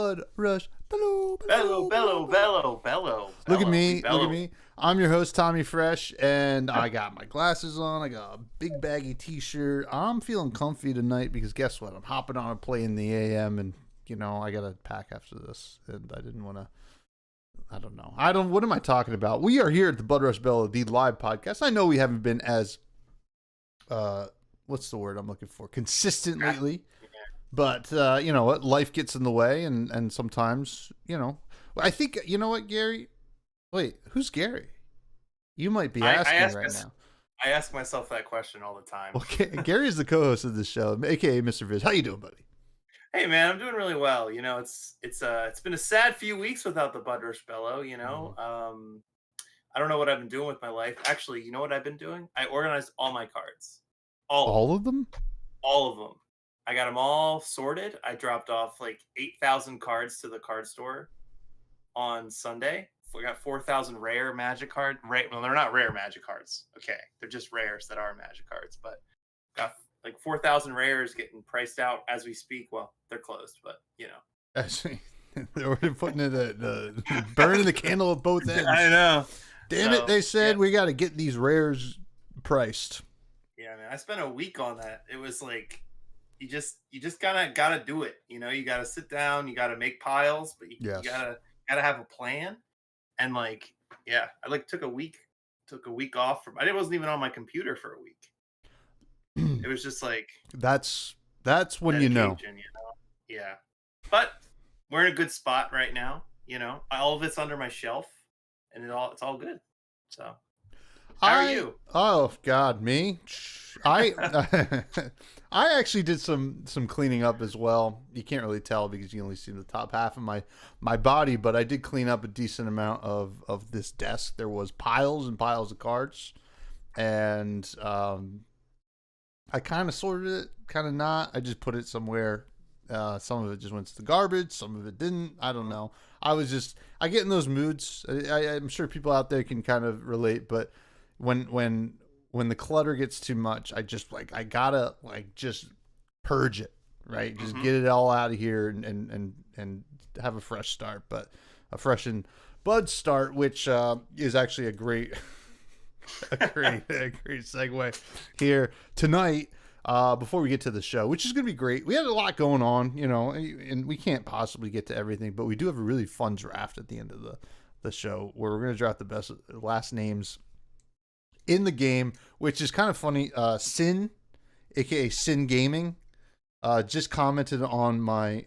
Budrush. Bellow, Bellow, bellow, bellow, bellow. Look at me. Bellow. Look at me. I'm your host, Tommy Fresh, and I got my glasses on. I got a big baggy t-shirt. I'm feeling comfy tonight because guess what? I'm hopping on a plane in the AM, and, you know, I got to pack after this, and I didn't want to. I don't know. What am I talking about? We are here at the Budrush Bellow, the live podcast. I know we haven't been as, what's the word I'm looking for? Consistent lately. But, you know what? Life gets in the way, and sometimes, you know. I think, you know what, Gary? Wait, who's Gary? You might be asking right now. I ask myself that question all the time. Okay, Gary is the co-host of the show, a.k.a. Mr. Viz. How you doing, buddy? Hey, man, I'm doing really well. You know, it's been a sad few weeks without the Budrush Bellow, you know. I don't know what I've been doing with my life. Actually, you know what I've been doing? I organized all my cards. All of them? All of them. I got them all sorted. I dropped off like 8,000 cards to the card store on Sunday. We got 4,000 rare Magic cards. Well, they're not rare Magic cards. Okay, they're just rares that are Magic cards. But got like 4,000 rares getting priced out as we speak. Well, they're closed, but you know. Actually, they're putting it burning the candle at both ends. I know. Damn it! They said we got to get these rares priced. Yeah, man. I spent a week on that. It was like. You just gotta do it. You know, you gotta sit down, you gotta make piles, but you gotta have a plan. And like, yeah, I like took a week off from. I wasn't even on my computer for a week. It was just like that's when you know. Yeah. But we're in a good spot right now. You know, all of it's under my shelf, and it's all good. So. How are you? Oh God, me? I I actually did some cleaning up as well. You can't really tell because you only see the top half of my body, but I did clean up a decent amount of this desk. There was piles and piles of cards, and I kind of sorted it, kind of not. I just put it somewhere. Some of it just went to the garbage. Some of it didn't. I don't know. I get in those moods. I'm sure people out there can kind of relate, but when the clutter gets too much, I gotta just purge it, right? Just get it all out of here and have a fresh start, but a fresh and bud start, which is actually a great great segue here tonight. Before we get to the show, which is going to be great. We had a lot going on, you know, and we can't possibly get to everything, but we do have a really fun draft at the end of the show where we're going to draft the best last names in the game, which is kind of funny. Sin, aka Sin Gaming, just commented on my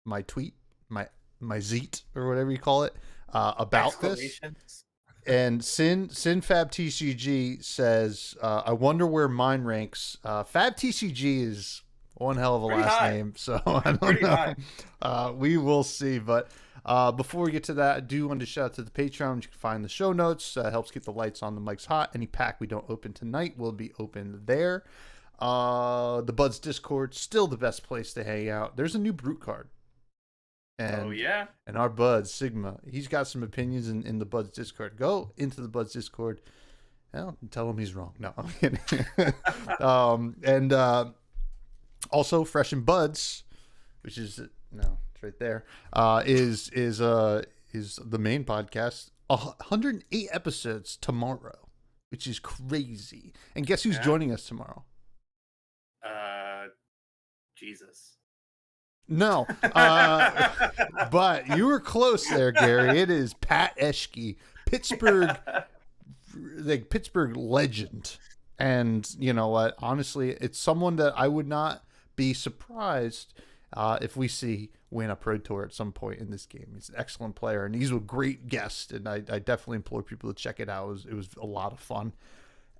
my tweet, my zeet or whatever you call it, about this. And Fab TCG says, I wonder where mine ranks. Fab TCG is one hell of a pretty last high. name, so I don't know. We will see, but before we get to that, I do want to shout out to the Patreon. You can find the show notes. Helps keep the lights on, the mics hot. Any pack we don't open tonight will be open there. The Buds Discord, still the best place to hang out. There's a new Brute card. And, and our Buds, Sigma, he's got some opinions in the Buds Discord. Go into the Buds Discord. Well, tell him he's wrong. No, I'm kidding. Also, Fresh and Buds, which is right there, is the main podcast. 108 episodes tomorrow, which is crazy. And guess who's joining us tomorrow? Jesus. No, but you were close there, Gary. It is Pat Eschke, Pittsburgh legend. And you know what? Honestly, it's someone that I would not be surprised if we see win a Pro Tour at some point in this game. He's an excellent player, and he's a great guest, and I definitely implore people to check it out. It was a lot of fun.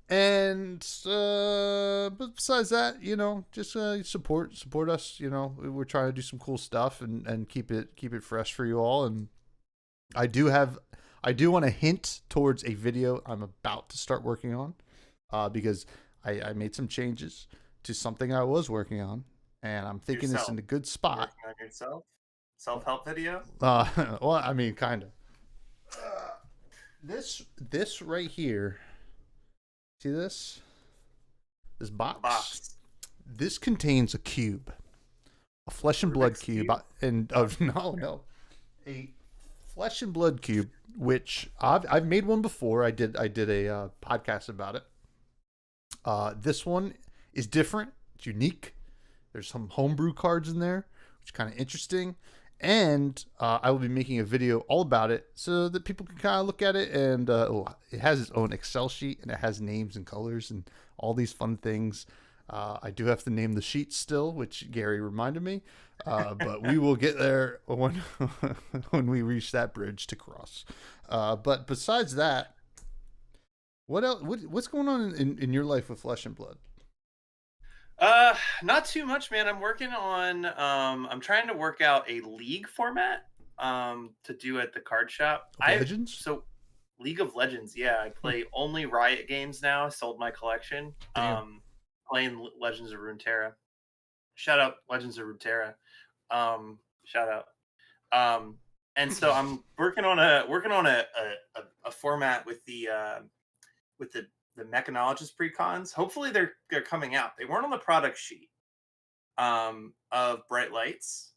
And but besides that, you know, just support us. You know, we're trying to do some cool stuff and keep it fresh for you all. And I do want to hint towards a video I'm about to start working on, because I made some changes to something I was working on, and I'm thinking it's in a good spot. Working on yourself? Self-help video? Well, I mean, kind of. This right here. See this? This box? This contains a cube. a Flesh and Blood Rubik's cube, Cube? and no, a Flesh and Blood cube, which I've made one before. I did a podcast about it. This one is different. It's unique. There's some homebrew cards in there, which is kind of interesting. And I will be making a video all about it so that people can kind of look at it. And it has its own Excel sheet, and it has names and colors and all these fun things. I do have to name the sheet still, which Gary reminded me. But we will get there when when we reach that bridge to cross. But besides that, what else? What's going on in your life with Flesh and Blood? Not too much, man. I'm working on I'm trying to work out a league format to do at the card shop. Legends? So League of Legends, yeah. I play only Riot games now. I sold my collection. Damn. Playing Legends of Runeterra. Shout out Legends of Runeterra. Shout out. And so I'm working on a format with the mechanologist precons. Hopefully they're coming out. They weren't on the product sheet of Bright Lights,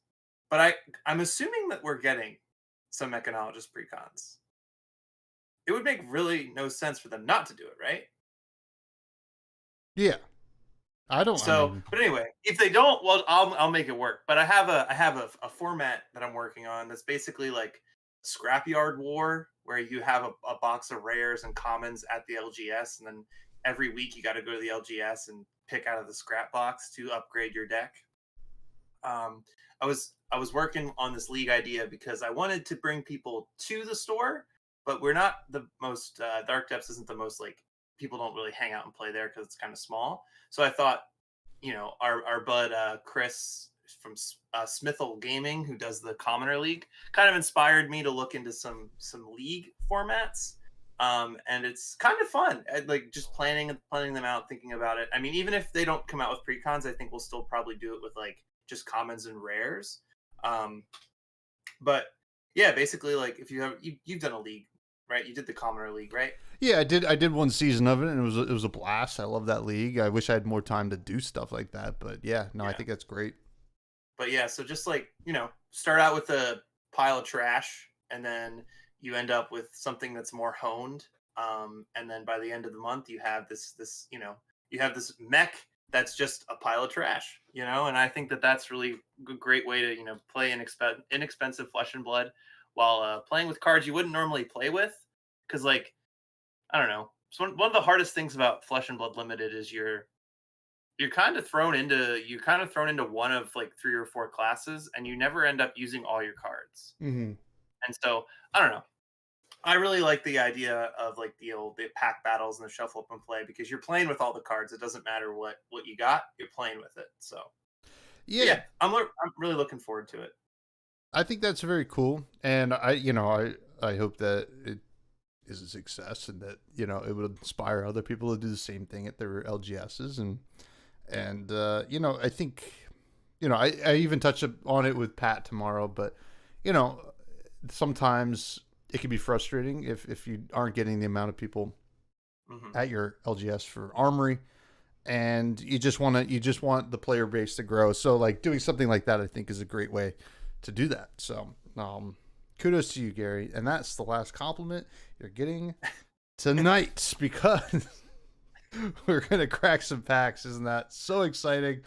but I'm assuming that we're getting some mechanologist precons. It would make really no sense for them not to do it, right? Yeah. But anyway, if they don't, well, I'll make it work. But I have a format that I'm working on that's basically like Scrapyard War, where you have a box of rares and commons at the LGS, and then every week you got to go to the LGS and pick out of the scrap box to upgrade your deck. I was working on this league idea because I wanted to bring people to the store, but we're not the most Dark Depths isn't the most like people don't really hang out and play there because it's kind of small. So I thought, our bud Chris from Smithel Gaming, who does the Commoner League, kind of inspired me to look into some league formats. And it's kind of fun, like just planning them out, thinking about it. I mean, even if they don't come out with precons, I think we'll still probably do it with like just commons and rares. But yeah, basically, like if you've done a league, right? You did the Commoner League, right? Yeah, I did one season of it, and it was a blast. I love that league. I wish I had more time to do stuff like that, but yeah, I think that's great. But yeah, so just like, start out with a pile of trash, and then you end up with something that's more honed. And then by the end of the month, you have this mech that's just a pile of trash, and I think that's really a great way to, play inexpensive Flesh and Blood while playing with cards you wouldn't normally play with. Because, like, I don't know. So one of the hardest things about Flesh and Blood Limited is you're kind of thrown into one of like 3 or 4 classes, and you never end up using all your cards. Mm-hmm. And so I don't know. I really like the idea of like the pack battles and the shuffle up and play, because you're playing with all the cards. It doesn't matter what you got. You're playing with it. So yeah, I'm really looking forward to it. I think that's very cool, and I hope that it is a success, and that it would inspire other people to do the same thing at their LGSs, and I think I even touch on it with Pat tomorrow, but sometimes it can be frustrating if you aren't getting the amount of people at your LGS for Armory, and you just want the player base to grow. So like doing something like that, I think, is a great way to do that. So kudos to you, Gary. And that's the last compliment you're getting tonight, because we're going to crack some packs. Isn't that so exciting?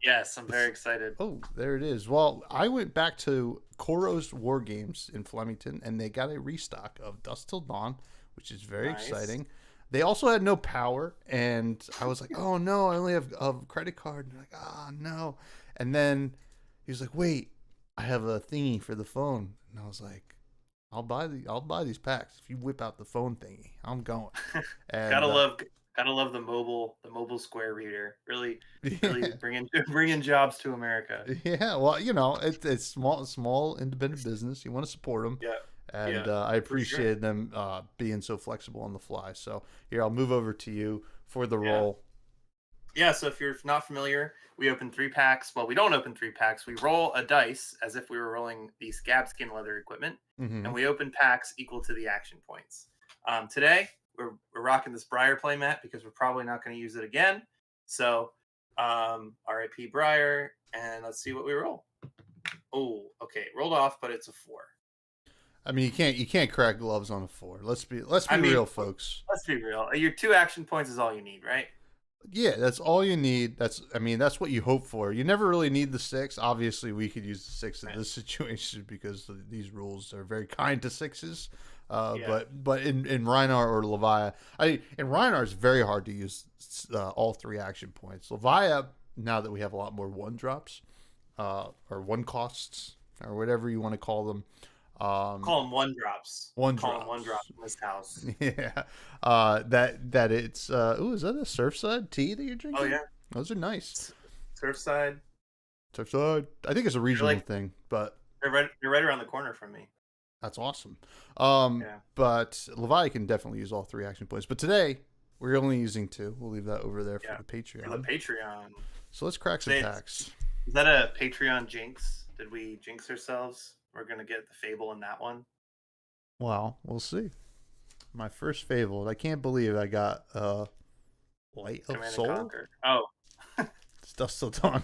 Yes, I'm very excited. Oh, there it is. Well, I went back to Koros War Games in Flemington, and they got a restock of Dusk Till Dawn, which is very exciting. They also had no power, and I was like, oh no, I only have a credit card. And like, no. And then he was like, wait, I have a thingy for the phone. And I was like, I'll buy these packs. If you whip out the phone thingy, I'm going. And, gotta love the mobile square reader. Really bringing jobs to America. Yeah, well, it's small independent business. You want to support them. Yeah. And I appreciate them being so flexible on the fly. So here, I'll move over to you for the roll. Yeah, so if you're not familiar, we open 3 packs. Well, we don't open 3 packs. We roll a dice as if we were rolling the Scabskin leather equipment, and we open packs equal to the action points. Today, we're rocking this Briar playmat because we're probably not going to use it again. So, R.I.P. Briar. And let's see what we roll. Oh, okay. Rolled off, but it's a 4. I mean, you can't crack gloves on a 4. Let's be real, folks. Let's be real. Your 2 action points is all you need, right? Yeah, that's all you need. That's what you hope for. You never really need the 6. Obviously, we could use the 6 in this situation because these rules are very kind to 6s. But in Rhinar or Levia, in Rhinar it's very hard to use all 3 action points. Levia, now that we have a lot more 1-drops, or 1 costs, or whatever you want to call them. Call them 1-drops. Call them 1-drops in this house. Yeah. That it's is that a Surfside tea that you're drinking? Oh yeah. Those are nice. Surfside. I think it's a regional thing, but you're right around the corner from me. That's awesome. But Levi can definitely use all 3 action points. But today we're only using 2. We'll leave that over there for the Patreon. For the Patreon. So let's crack some packs. Is that a Patreon jinx? Did we jinx ourselves? We're gonna get the Fable in that one. Well, we'll see. My first Fable. I can't believe I got Light of Soul. Oh, Stuff's still done.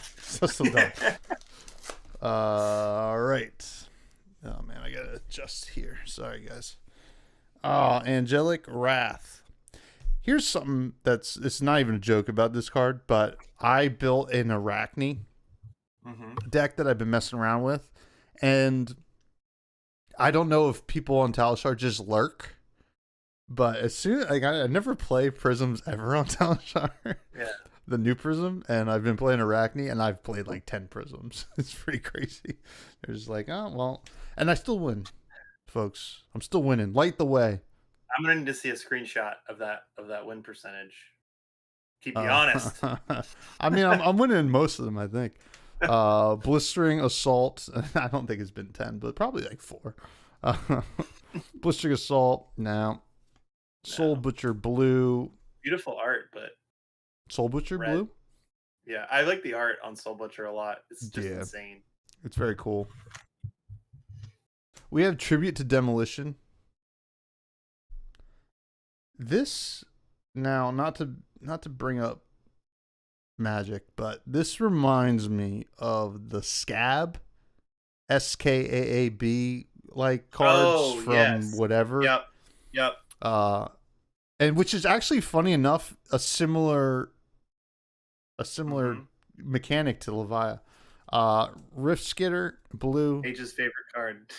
All right. Oh man, I gotta adjust here. Sorry, guys. Angelic Wrath. Here's something it's not even a joke about this card, but I built an Arachne deck that I've been messing around with. And I don't know if people on Talishar just lurk, but as soon I never play Prisms ever on Talishar. Yeah. The new Prism, and I've been playing Arachne, and I've played like 10 Prisms. It's pretty crazy. They're just like, oh well, and I still win, folks. I'm still winning. Light the way. I'm gonna need to see a screenshot of that win percentage. Keep me honest. I mean, I'm winning most of them, I think. Blistering Assault. I don't think it's been 10, but probably like 4. Blistering Assault. No. Soul Butcher Blue. Beautiful art, but Soul Butcher red. Blue? Yeah, I like the art on Soul Butcher a lot. It's just insane. It's very cool. We have Tribute to Demolition. This, now, not to bring up Magic, but this reminds me of the Scab, SKAAB like cards from whatever. Yep. And which is actually funny enough a similar mechanic to Levia. Rift Skitter Blue. Age's favorite card.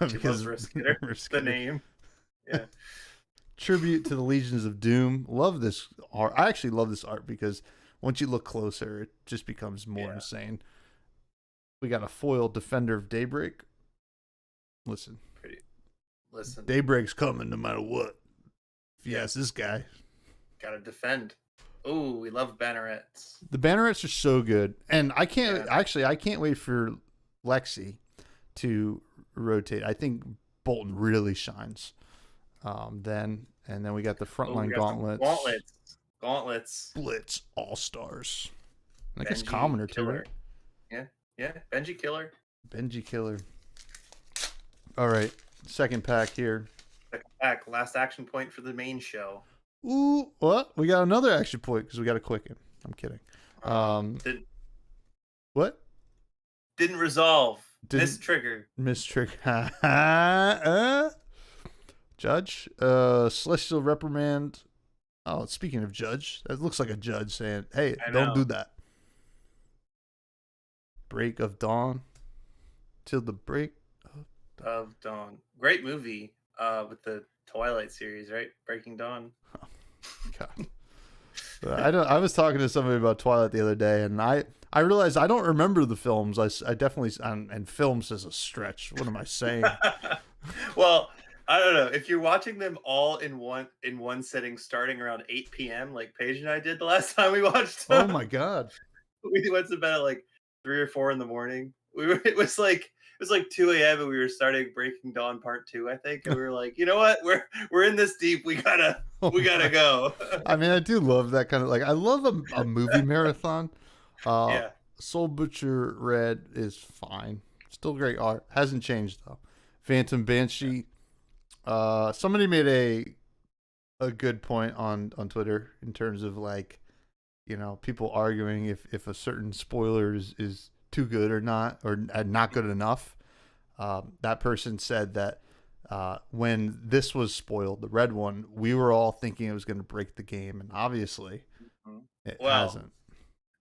Because Rift Skitter. The name. Yeah. Tribute to the Legions of Doom. Love this art. I actually love this art because once you look closer, it just becomes more insane. We got a foil Defender of Daybreak. Listen. Daybreak's coming no matter what. If you ask this guy. Gotta defend. Oh, we love bannerets. The bannerets are so good. And I can't wait for Lexi to rotate. I think Bolton really shines. Then we got the frontline gauntlets. Blitz All-Stars. I guess Commoner too, right? Yeah. Benji Killer. All right. Second pack here. Last action point for the main show. Ooh, what? We got another action point because we got a Quicken. I'm kidding. What? Didn't resolve. Mistrigger. Judge. Celestial Reprimand. Oh, speaking of Judge, that looks like a judge saying, hey, don't do that. Break of Dawn. Till the break of Dawn. Great movie with the Twilight series, right? Breaking Dawn. Oh, God. I was talking to somebody about Twilight the other day, and I realized I don't remember the films. I definitely, and films is a stretch. What am I saying? Well, I don't know. If you're watching them all in one sitting, starting around 8 p.m., like Paige and I did the last time we watched them. Oh my God. We went to bed at like 3 or 4 in the morning. It was like 2 a.m. and we were starting Breaking Dawn Part 2, I think, and we were like, you know what? We're in this deep. We gotta go. I mean, I do love that kind of I love a movie marathon. Soul Butcher Red is fine. Still great art. Hasn't changed though. Phantom Banshee. Somebody made a good point on Twitter in terms of people arguing if a certain spoiler is too good or not, or not good enough. That person said that when this was spoiled, the red one, we were all thinking it was going to break the game, and obviously it hasn't.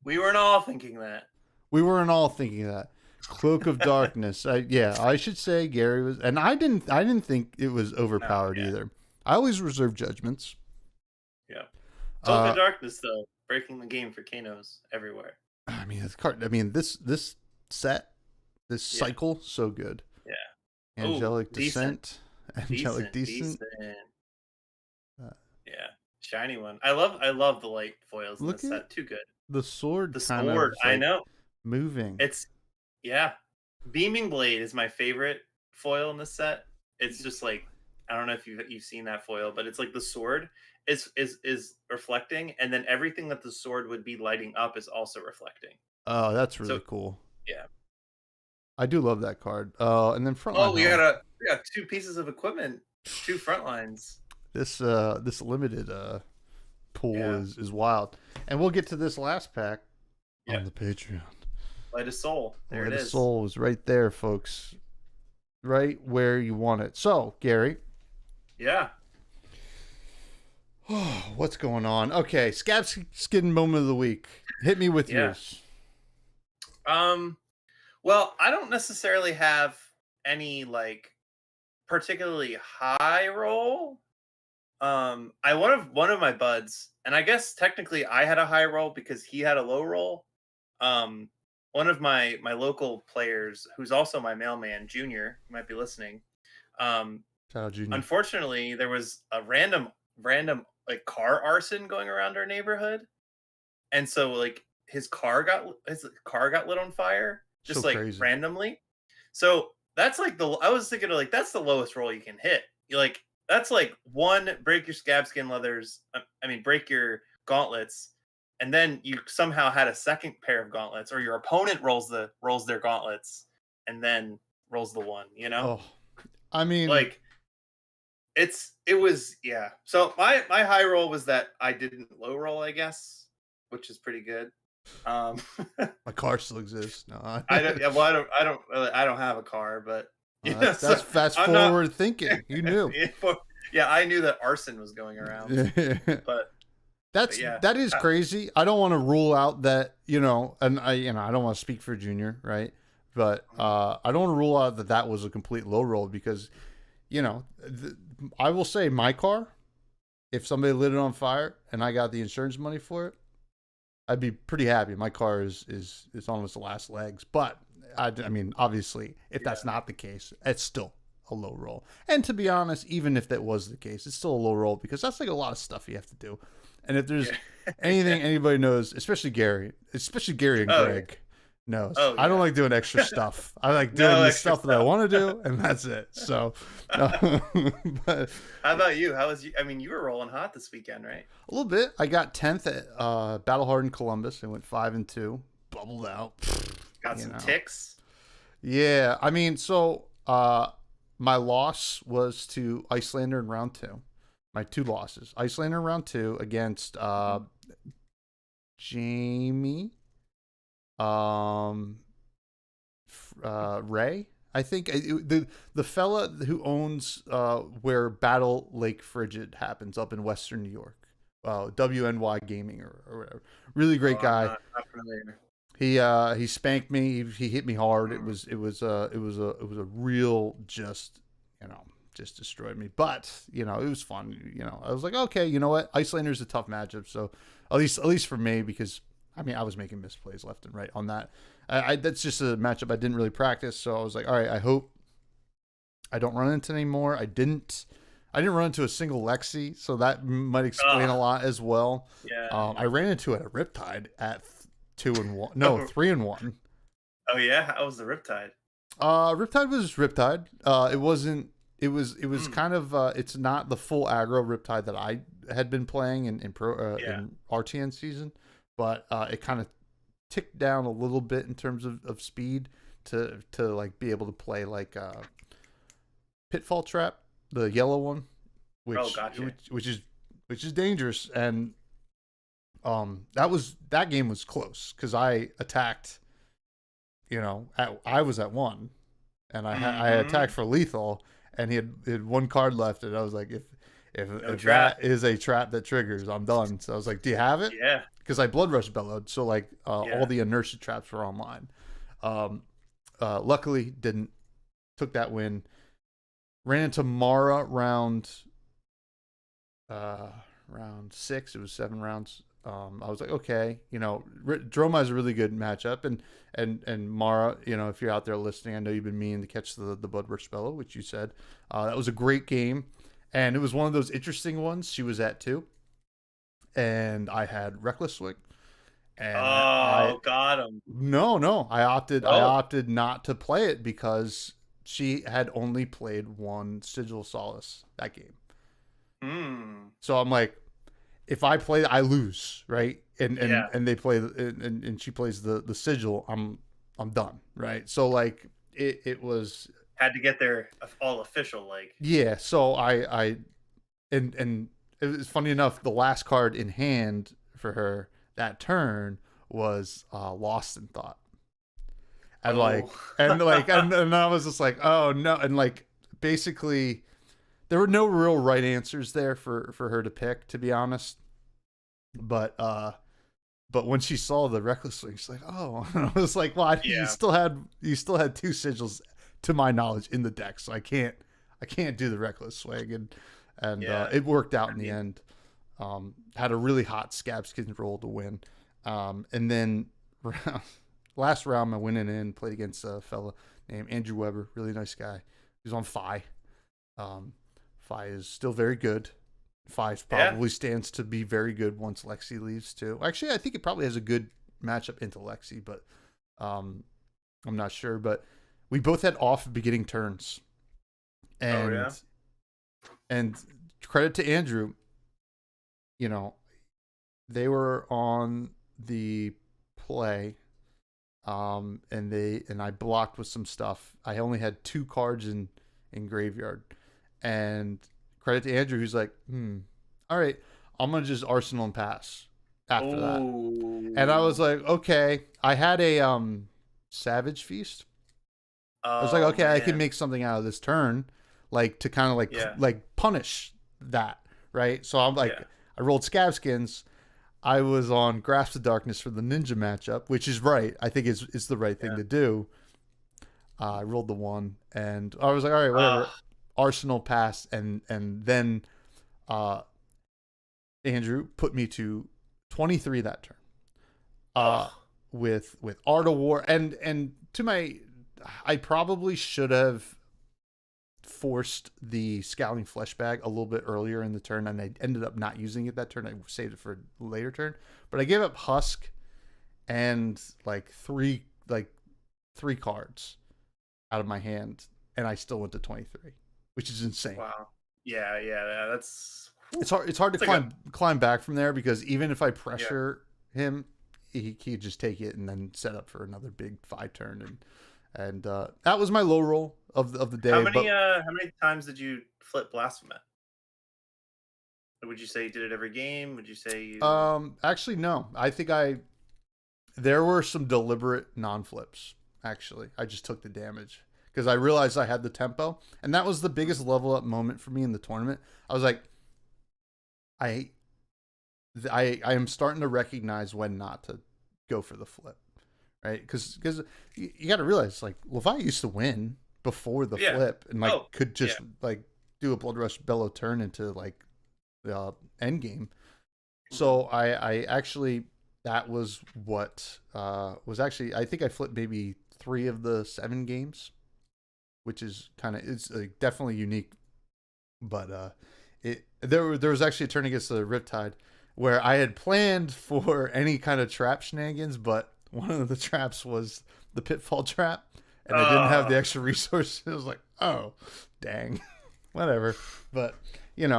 We weren't all thinking that. We weren't all thinking that. Cloak of Darkness. I should say Gary was, and I didn't think it was overpowered either. I always reserve judgments. Yeah. Cloak of Darkness, though, breaking the game for Kanos everywhere. I mean, this set, this cycle, so good. Yeah. Angelic Descent. Angelic Decent. Yeah. Shiny one. I love the light foils in this set. Too good. The sword. The sword. I know. Moving. Yeah. Beaming Blade is my favorite foil in this set. It's just like, I don't know if you've seen that foil, but it's like the sword is reflecting, and then everything that the sword would be lighting up is also reflecting. Oh, that's really cool. Yeah. I do love that card. And then frontline. Oh, we got 2 pieces of equipment, 2 front lines. This limited pool is wild. And we'll get to this last pack on the Patreon. Light of Soul. There it is. Light of Soul is right there, folks. Right where you want it. So, Gary. Yeah. What's going on? Okay, Scabskin moment of the week. Hit me with yours. Well, I don't necessarily have any like particularly high roll. One of my buds, and I guess technically I had a high roll because he had a low roll. One of my local players, who's also my mailman, Junior, you might be listening. Shout out, Junior. Unfortunately, there was a random like car arson going around our neighborhood, and so like his car got lit on fire just so like crazy. Randomly. So that's like I was thinking of like that's the lowest roll you can hit. You like that's like 1, break your Scabskin leathers. Break your gauntlets, and then you somehow had a second pair of gauntlets, or your opponent rolls their gauntlets and then rolls the 1. Oh, I mean, like it was. So my high roll was that I didn't low roll, I guess, which is pretty good. My car still exists. No, I don't have a car, but that's fast forward thinking. You knew. Yeah, I knew that arson was going around. but that is crazy. I don't want to rule out that, and I don't want to speak for Junior, right? But I don't want to rule out that was a complete low roll because, I will say my car, if somebody lit it on fire and I got the insurance money for it, I'd be pretty happy. My car is almost the last legs. But, obviously, if that's not the case, it's still a low roll. And to be honest, even if that was the case, it's still a low roll because that's like a lot of stuff you have to do. And if there's anything anybody knows, especially Gary and Greg knows, I don't like doing extra stuff. I like doing the stuff that I want to do, and that's it. So, but how about you? How was you? You were rolling hot this weekend, right? A little bit. I got 10th at Battle Hardened Columbus. I went 5-2, bubbled out. Got some ticks. Yeah, so my loss was to Icelander in round 2. My 2 losses. Icelander in round 2 against Jamie, Ray. I think the fella who owns where Battle Lake Frigid happens up in Western New York. WNY Gaming or whatever. Really great guy. Not familiar. He spanked me. He hit me hard. It was a real just destroyed me. But it was fun. I was like, okay, you know what? Icelander's a tough matchup. So at least for me, because I was making misplays left and right on that. That's just a matchup I didn't really practice. So I was like, all right, I hope I don't run into anymore. I didn't run into a single Lexi, so that might explain a lot as well. Yeah. I ran into it at Riptide at 2-1. No, 3-1. Oh yeah, how was the Riptide? Riptide was Riptide. It wasn't. It was kind of. It's not the full aggro Riptide that I had been playing in RTN season, but it kind of ticked down a little bit in terms of speed to like be able to play like Pitfall Trap, the yellow one, which is dangerous. And that game was close because I attacked. I was at 1, and I attacked for lethal, and he had 1 card left, and I was like, if trap. that is a trap that triggers, I'm done. So I was like, do you have it? Yeah. Because I blood rush bellowed, so like Yeah. all the inertia traps were online. Luckily, didn't. Took that win. Ran into Mara round 6. It was 7 rounds. I was like, okay, Droma is a really good matchup, and Mara, if you're out there listening, I know you've been meaning to catch the Budrush Bellow, which you said. That was a great game, and it was one of those interesting ones. She was at 2, and I had Reckless Swing. And I got him. No, I opted not to play it because she had only played 1 Sigil Solace that game. So I'm like, if I play, I lose, right? And they play, and she plays the Sigil, I'm done, right? So like it was had to get there all official, like. Yeah, so I and it was funny enough, the last card in hand for her that turn was Lost in Thought. And and I was just like, oh no, and like basically there were no real right answers there for her to pick, to be honest. But when she saw the Reckless Swing, she's like, oh, and I was like, well, you still had 2 sigils to my knowledge in the deck, so I can't do the Reckless Swing, and it worked out in the end. Had a really hot Scabskin roll to win, and then last round I went in played against a fella named Andrew Weber, really nice guy. He's on Phi. Phi is still very good. Phi probably stands to be very good once Lexi leaves too. Actually, I think it probably has a good matchup into Lexi, but I'm not sure. But we both had off beginning turns, and and credit to Andrew. They were on the play, and I blocked with some stuff. I only had 2 cards in graveyard, and credit to Andrew, who's like, all right, I'm gonna just Arsenal and pass after that. And I was like, okay. I had a Savage Feast. I was like, okay, man. I can make something out of this turn, like to kind of like punish that, right? So I'm like, I rolled Scabskins. I was on Grasp of Darkness for the Ninja matchup, which is right. I think it's the right thing to do. I rolled the 1, and I was like, all right, whatever. Arsenal pass, and then Andrew put me to 23 that turn. With Art of War, and to my, I probably should have forced the Scouting Flesh Bag a little bit earlier in the turn, and I ended up not using it that turn. I saved it for a later turn, but I gave up Husk and like three cards out of my hand, and I still went to 23, which is insane. Wow. Yeah. That's it's hard to climb back from there, because even if I pressure him, he could just take it and then set up for another big 5 turn, and that was my low roll of the day. How many times did you flip Blasphemous? Would you say you did it every game? Would you say you... Actually, no. I think there were some deliberate non-flips. Actually, I just took the damage because I realized I had the tempo, and that was the biggest level up moment for me in the tournament. I was like, I am starting to recognize when not to go for the flip, right? Because you got to realize, like, Levi used to win before the flip, and could just like do a Blood Rush Bellow turn into like the end game. So I actually, that was what was actually, I think I flipped maybe 3 of the 7 games, which is it's definitely unique. But there was actually a turn against the Riptide where I had planned for any kind of trap shenanigans, but one of the traps was the Pitfall trap, and I didn't have the extra resources. I was like, oh, dang, whatever. But it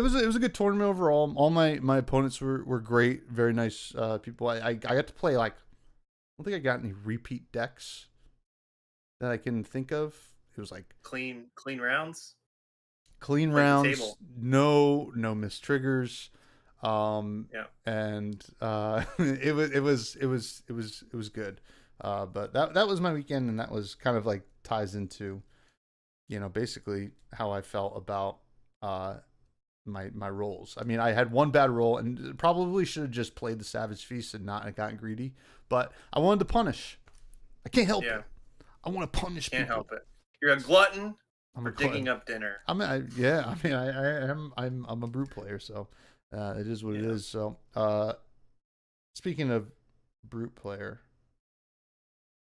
was a good tournament overall. All my opponents were great, very nice people. I got to play, like, I don't think I got any repeat decks that I can think of. It was like clean rounds. Clean rounds, no missed triggers. Yeah. And it was good. But that was my weekend, and that was kind of like ties into, basically how I felt about my rolls. I mean, I had one bad roll, and probably should have just played the Savage Feast and not gotten greedy. But I wanted to punish. I can't help it. I want to punish Can't people. help it. You're a glutton for digging glutton. up dinner. I am. I'm a brute player, so it is what it is. So, speaking of brute player,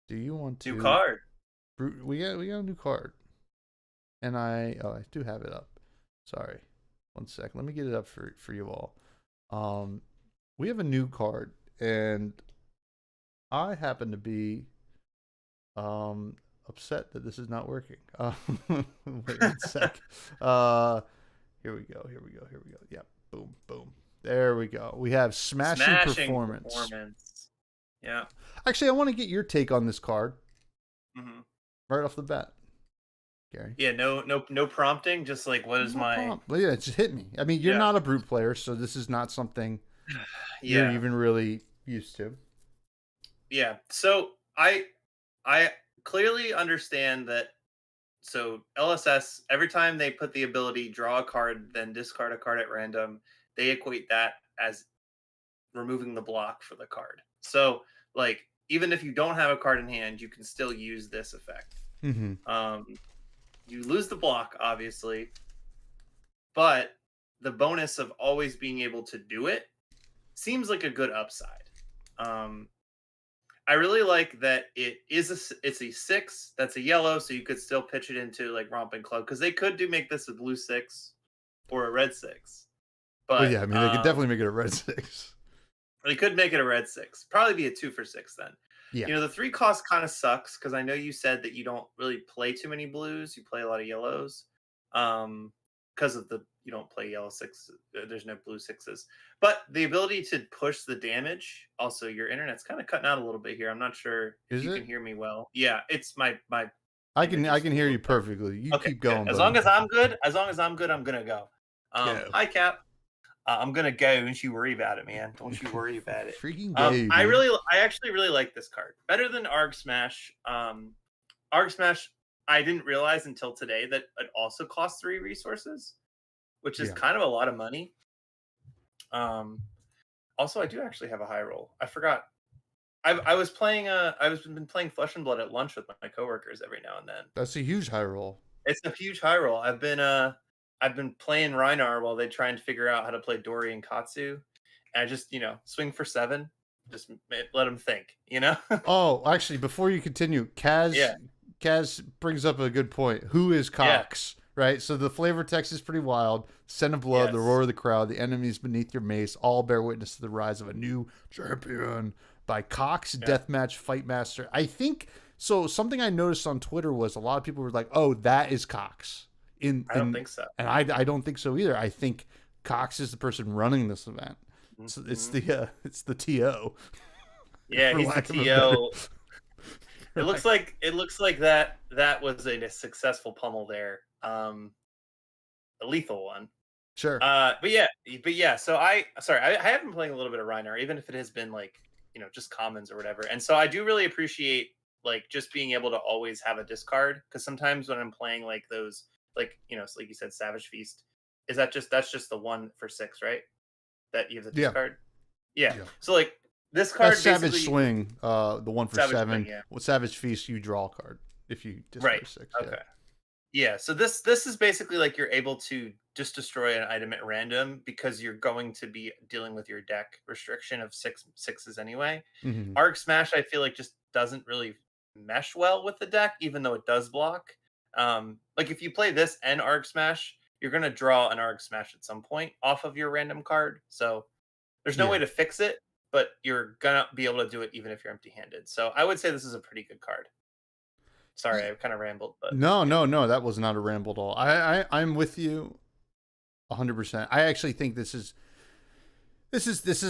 do you want to new card? Brute, we got a new card, and I do have it up. Sorry, one sec. Let me get it up for you all. We have a new card, and I happen to be upset that this is not working. Wait one sec. Here we go. Yep. Boom, boom. There we go. We have smashing performance. Yeah. Actually, I want to get your take on this card. Mm-hmm. Right off the bat, Gary. Yeah. No prompting. Just like, what is my? Prompt. Well, yeah, it just hit me. I mean, you're not a brute player, so this is not something you're even really used to. Yeah. So I clearly understand that. So LSS, every time they put the ability draw a card, then discard a card at random, they equate that as removing the block for the card. So like, even if you don't have a card in hand, you can still use this effect. Mm-hmm. You lose the block, obviously, but the bonus of always being able to do it seems like a good upside. I really like that it's a 6 that's a yellow, so you could still pitch it into like Romping Club, because they could make this a blue 6 or a red 6. But yeah, I mean, they could definitely make it a red 6. They could make it a red 6. Probably be a 2 for 6 then. Yeah. The 3 cost kind of sucks, because I know you said that you don't really play too many blues. You play a lot of yellows. Because of you don't play yellow 6. There's no blue 6s. But the ability to push the damage. Also, your internet's kind of cutting out a little bit here. I'm not sure if you can hear me well. Yeah, it's my. I can hear you perfectly. You keep going. As long as I'm good, I'm gonna go. Hi, Cap. I'm gonna go. Don't you worry about it, man. Don't you worry about it. Freaking go. I actually really like this card better than Arg Smash. Arg Smash, I didn't realize until today that it also costs 3 resources, which is kind of a lot of money. Also, I do actually have a high roll. I forgot. I was playing. I've been playing Flesh and Blood at lunch with my coworkers every now and then. That's a huge high roll. It's a huge high roll. I've been playing Reinar while they try and figure out how to play Dori and Katsu. And I just, swing for 7. Just let them think, Oh, actually, before you continue, Kaz brings up a good point. Who is Cox? Yeah. Right? So the flavor text is pretty wild. Scent of blood, the roar of the crowd, the enemies beneath your mace, all bear witness to the rise of a new champion by Cox, Deathmatch Fight Master. I think, so something I noticed on Twitter was a lot of people were like, oh, that is Cox. I don't think so. And I don't think so either. I think Cox is the person running this event. Mm-hmm. So it's the TO. Yeah, he's the TO. It looks like that was a successful pummel there. A lethal one. Sure. But yeah. So I have been playing a little bit of Reinar, even if it has been like, just commons or whatever. And so I do really appreciate like just being able to always have a discard, because sometimes when I'm playing like those, like, like you said, Savage Feast, that's just the 1 for 6, right? That you have the discard. Yeah. So like this card, that's Savage Swing, the 1 for 7. Swing, With Savage Feast, you draw a card if you discard 6. Okay. Yeah. So this is basically like you're able to just destroy an item at random, because you're going to be dealing with your deck restriction of 6s anyway. Mm-hmm. Arc Smash, I feel like, just doesn't really mesh well with the deck, even though it does block. Like if you play this and Arc Smash, you're gonna draw an Arc Smash at some point off of your random card. So there's no way to fix it, but you're gonna be able to do it even if you're empty-handed. So I would say this is a pretty good card. Sorry, I kind of rambled, but no, that was not a ramble at all. I'm with you 100%. I actually think this is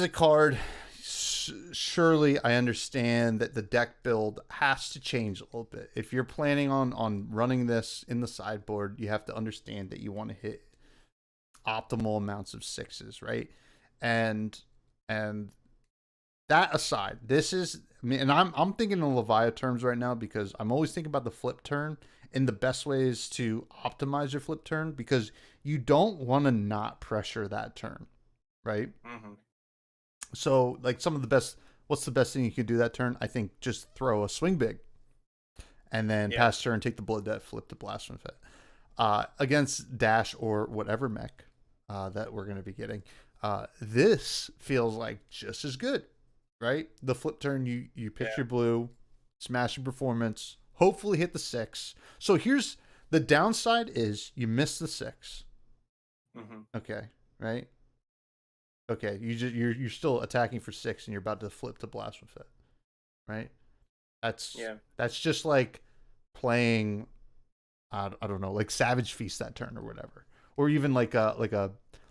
a card. Surely I understand that the deck build has to change a little bit. If you're planning on running this in the sideboard, you have to understand that you want to hit optimal amounts of 6s, right? and and that aside, this is, I mean, and I'm thinking in Leviathan terms right now because I'm always thinking about the flip turn and the best way is to optimize your flip turn because you don't want to not pressure that turn, right? Mm-hmm. So like some of the best, what's the best thing you can do that turn? I think just throw a swing big and then pass turn, take the blood that flip to blast from fit. Against Dash or whatever mech that we're going to be getting, this feels like just as good, right? The flip turn, you pitch your blue, smash your performance, hopefully hit the 6. So here's the downside is you miss the 6. Mm-hmm. Okay, right? Okay, you're still attacking for 6 and you're about to flip to blast with it, right? That's just like playing I don't know, like Savage Feast that turn or whatever, or even like a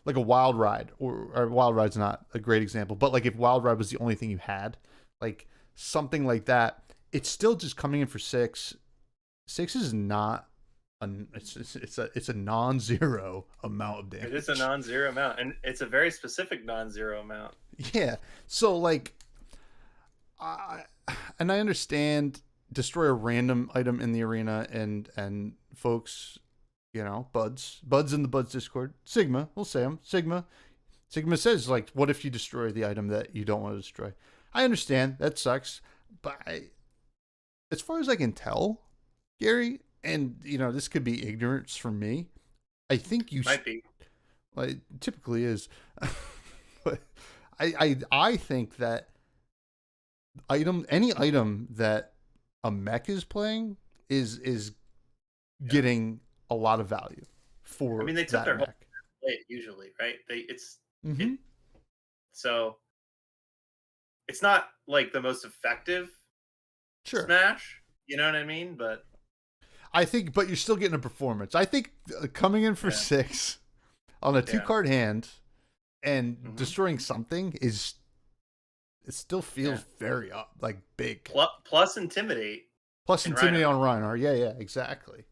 Wild Ride, or Wild Ride's not a great example, but like if Wild Ride was the only thing you had, like something like that, it's still just coming in for 6. 6 is not it's a non-zero amount of damage. It is a non-zero amount, and it's a very specific non-zero amount. Yeah, so like, and I understand destroy a random item in the arena, and folks, you know, buds in the buds Discord, Sigma, we'll say them, Sigma says like, what if you destroy the item that you don't want to destroy? I understand that sucks, but as far as I can tell, Gary, and you know, this could be ignorance from me, I think you might be, like typically is, but I think that any item that a mech is playing is getting a lot of value for. I mean, they took their whole play usually, right? So it's not like the most effective smash, you know what I mean? But I think, but you're still getting a performance. I think coming in for 6 on a 2-card hand and destroying something is, it still feels very like big. Plus intimidate. Plus intimidate on Reinhardt. Yeah, exactly.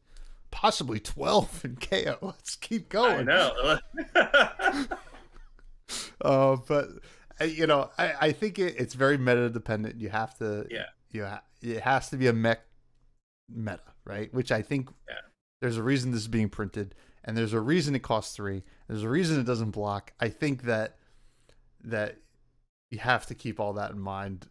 Possibly 12 in KO. Let's keep going. I know. But you know, I think it's very meta dependent. You have to. It has to be a mech meta, right? Which I think there's a reason this is being printed, and there's a reason it costs 3. There's a reason it doesn't block. I think that you have to keep all that in mind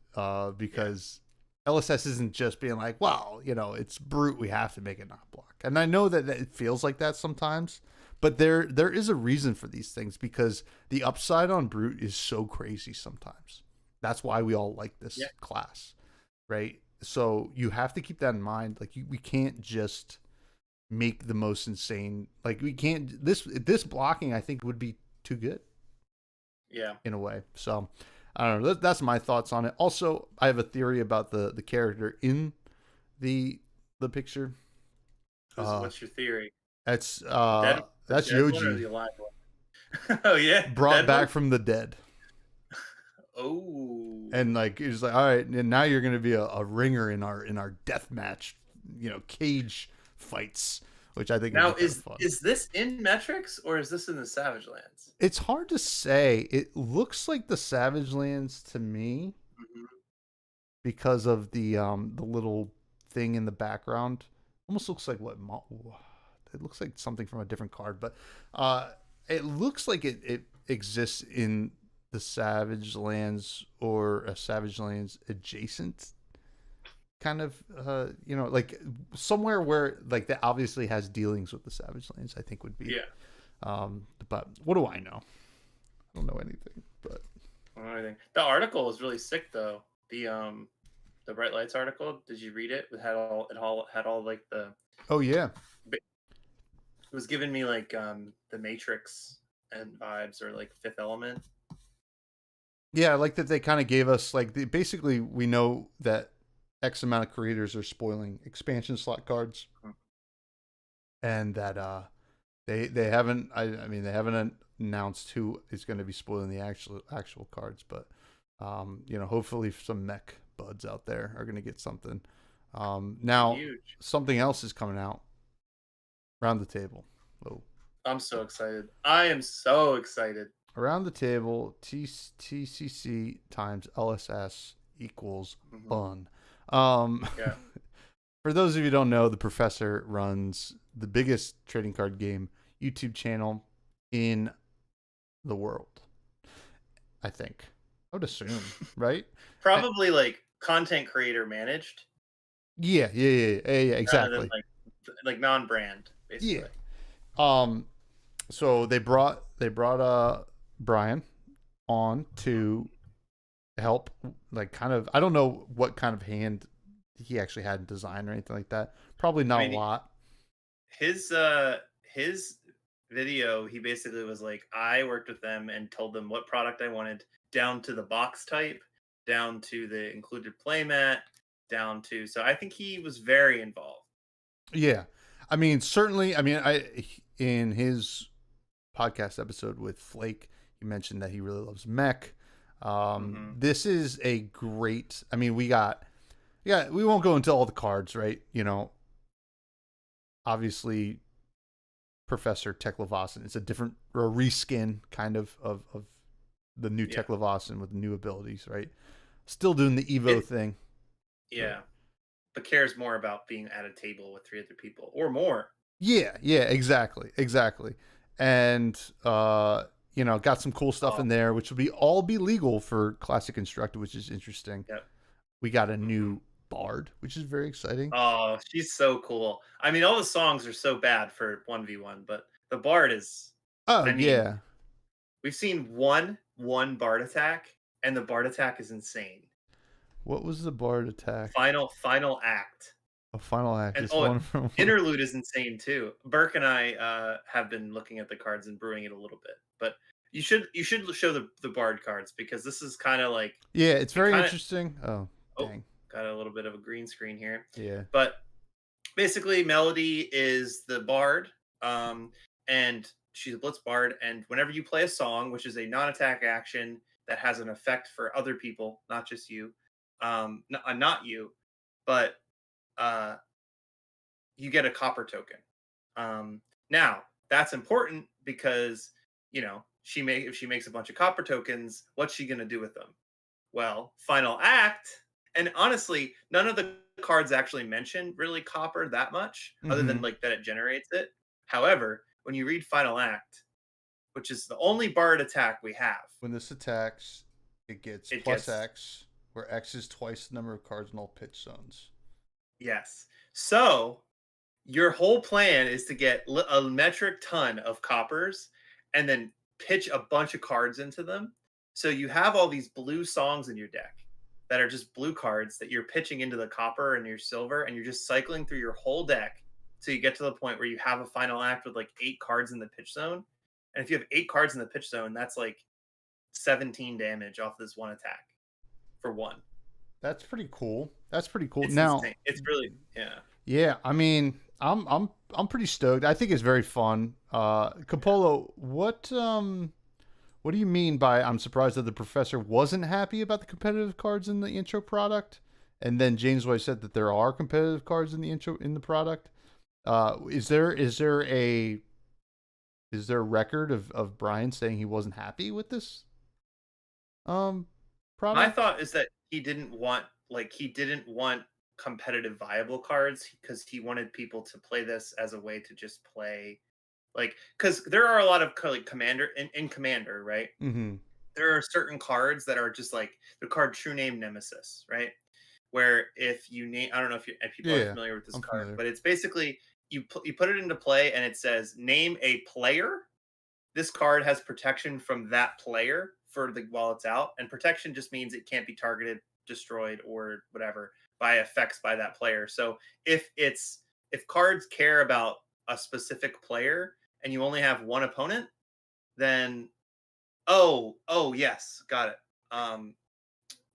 because LSS isn't just being like, well, you know, it's brute, we have to make it not block. And I know that it feels like that sometimes, but there is a reason for these things because the upside on brute is so crazy sometimes. That's why we all like this class, right? So you have to keep that in mind. Like we can't just make the most insane, like we can't, this blocking I think would be too good. Yeah. In a way. So I don't know. That's my thoughts on it. Also, I have a theory about the character in the picture. What's your theory? That's Yoji. Oh yeah, brought back from the dead. Oh. And like he's like, all right, and now you're gonna be a ringer in our death match, you know, cage fights. Which I think now is this in metrics or is this in the Savage Lands? It's hard to say. It looks like the Savage Lands to me because of the little thing in the background. Almost looks like it looks like something from a different card, but it looks like it exists in the Savage Lands or a Savage Lands adjacent kind of you know, like somewhere where like that obviously has dealings with the Savage Lands, I think would be but what do I know? I don't know anything. But the article is really sick though. The Bright Lights article, did you read it? It had all like the it was giving me like the Matrix and vibes, or like Fifth Element. Yeah, I like that they kind of gave us like basically we know that X amount of creators are spoiling expansion slot cards, and that they haven't. I mean, they haven't announced who is going to be spoiling the actual cards, but you know, hopefully some mech buds out there are going to get something. Now something else is coming out. Round the table. Oh, I'm so excited! I am so excited. Around the table, TCC times LSS equals fun. Yeah. For those of you who don't know, the professor runs the biggest trading card game YouTube channel in the world. I think. I would assume, right? Probably like content creator managed Yeah, rather than exactly. like non-brand, Yeah. basically. So they brought Brian on to help, like, kind of, I don't know what kind of hand he actually had in design or anything like that. Probably I not a mean, lot. his video, he basically was like, I worked with them and told them what product I wanted, down to the box type, down to the included playmat, down to, so I think he was very involved. Yeah. I mean, certainly, I mean, in his podcast episode with Flake, he mentioned that he really loves mech. This is a great, I mean, we won't go into all the cards, right? You know, obviously Professor Teklevossen, it's a reskin kind of the new Yeah. Teklevossen with new abilities, right? Still doing the Evo thing. Yeah. But cares more about being at a table with 3 other people or more. Yeah, exactly. And you know, got some cool stuff in there, which will all be legal for Classic Constructed, which is interesting. Yep. We got a new Bard, which is very exciting. Oh, she's so cool. I mean, all the songs are so bad for 1v1, but the Bard is, Oh, I mean, yeah. we've seen one Bard attack, and the Bard attack is insane. What was the Bard attack? Final act. A final act. And One from interlude is insane too. Burke and I have been looking at the cards and brewing it a little bit, but you should show the Bard cards, because this is kind of like, yeah, it's very interesting. Oh, dang. Got a little bit of a green screen here. Yeah. But basically, Melody is the Bard, and she's a Blitz Bard. And whenever you play a song, which is a non-attack action that has an effect for other people, not just you, not you, but you get a copper token. Now that's important because, you know, if she makes a bunch of copper tokens, what's she gonna do with them? Well, final act, and honestly, none of the cards actually mention really copper that much, other than like that it generates it. However, when you read final act, which is the only Bard attack we have, when this attacks, it gets plus X, where X is twice the number of cards in all pitch zones. Yes. So your whole plan is to get a metric ton of coppers and then pitch a bunch of cards into them. So you have all these blue songs in your deck that are just blue cards that you're pitching into the copper and your silver, and you're just cycling through your whole deck so you get to the point where you have a final act with like 8 cards in the pitch zone. And if you have 8 cards in the pitch zone, that's like 17 damage off this one attack for 1. That's pretty cool. It's now insane. It's really, yeah. I mean, I'm pretty stoked. I think it's very fun. Capolo, what do you mean by I'm surprised that the professor wasn't happy about the competitive cards in the intro product? And then James White said that there are competitive cards in the product. Is there a record of Brian saying he wasn't happy with this product? My thought is that he didn't want competitive viable cards, because he wanted people to play this as a way to just play, like, because there are a lot of like Commander in Commander, right? There are certain cards that are just like the card True Name Nemesis, right? Where if you name, I don't know if people are familiar with this card, but it's basically you put it into play and it says name a player. This card has protection from that player while it's out, and protection just means it can't be targeted, destroyed, or whatever by effects by that player. So if cards care about a specific player and you only have one opponent, then oh yes, got it.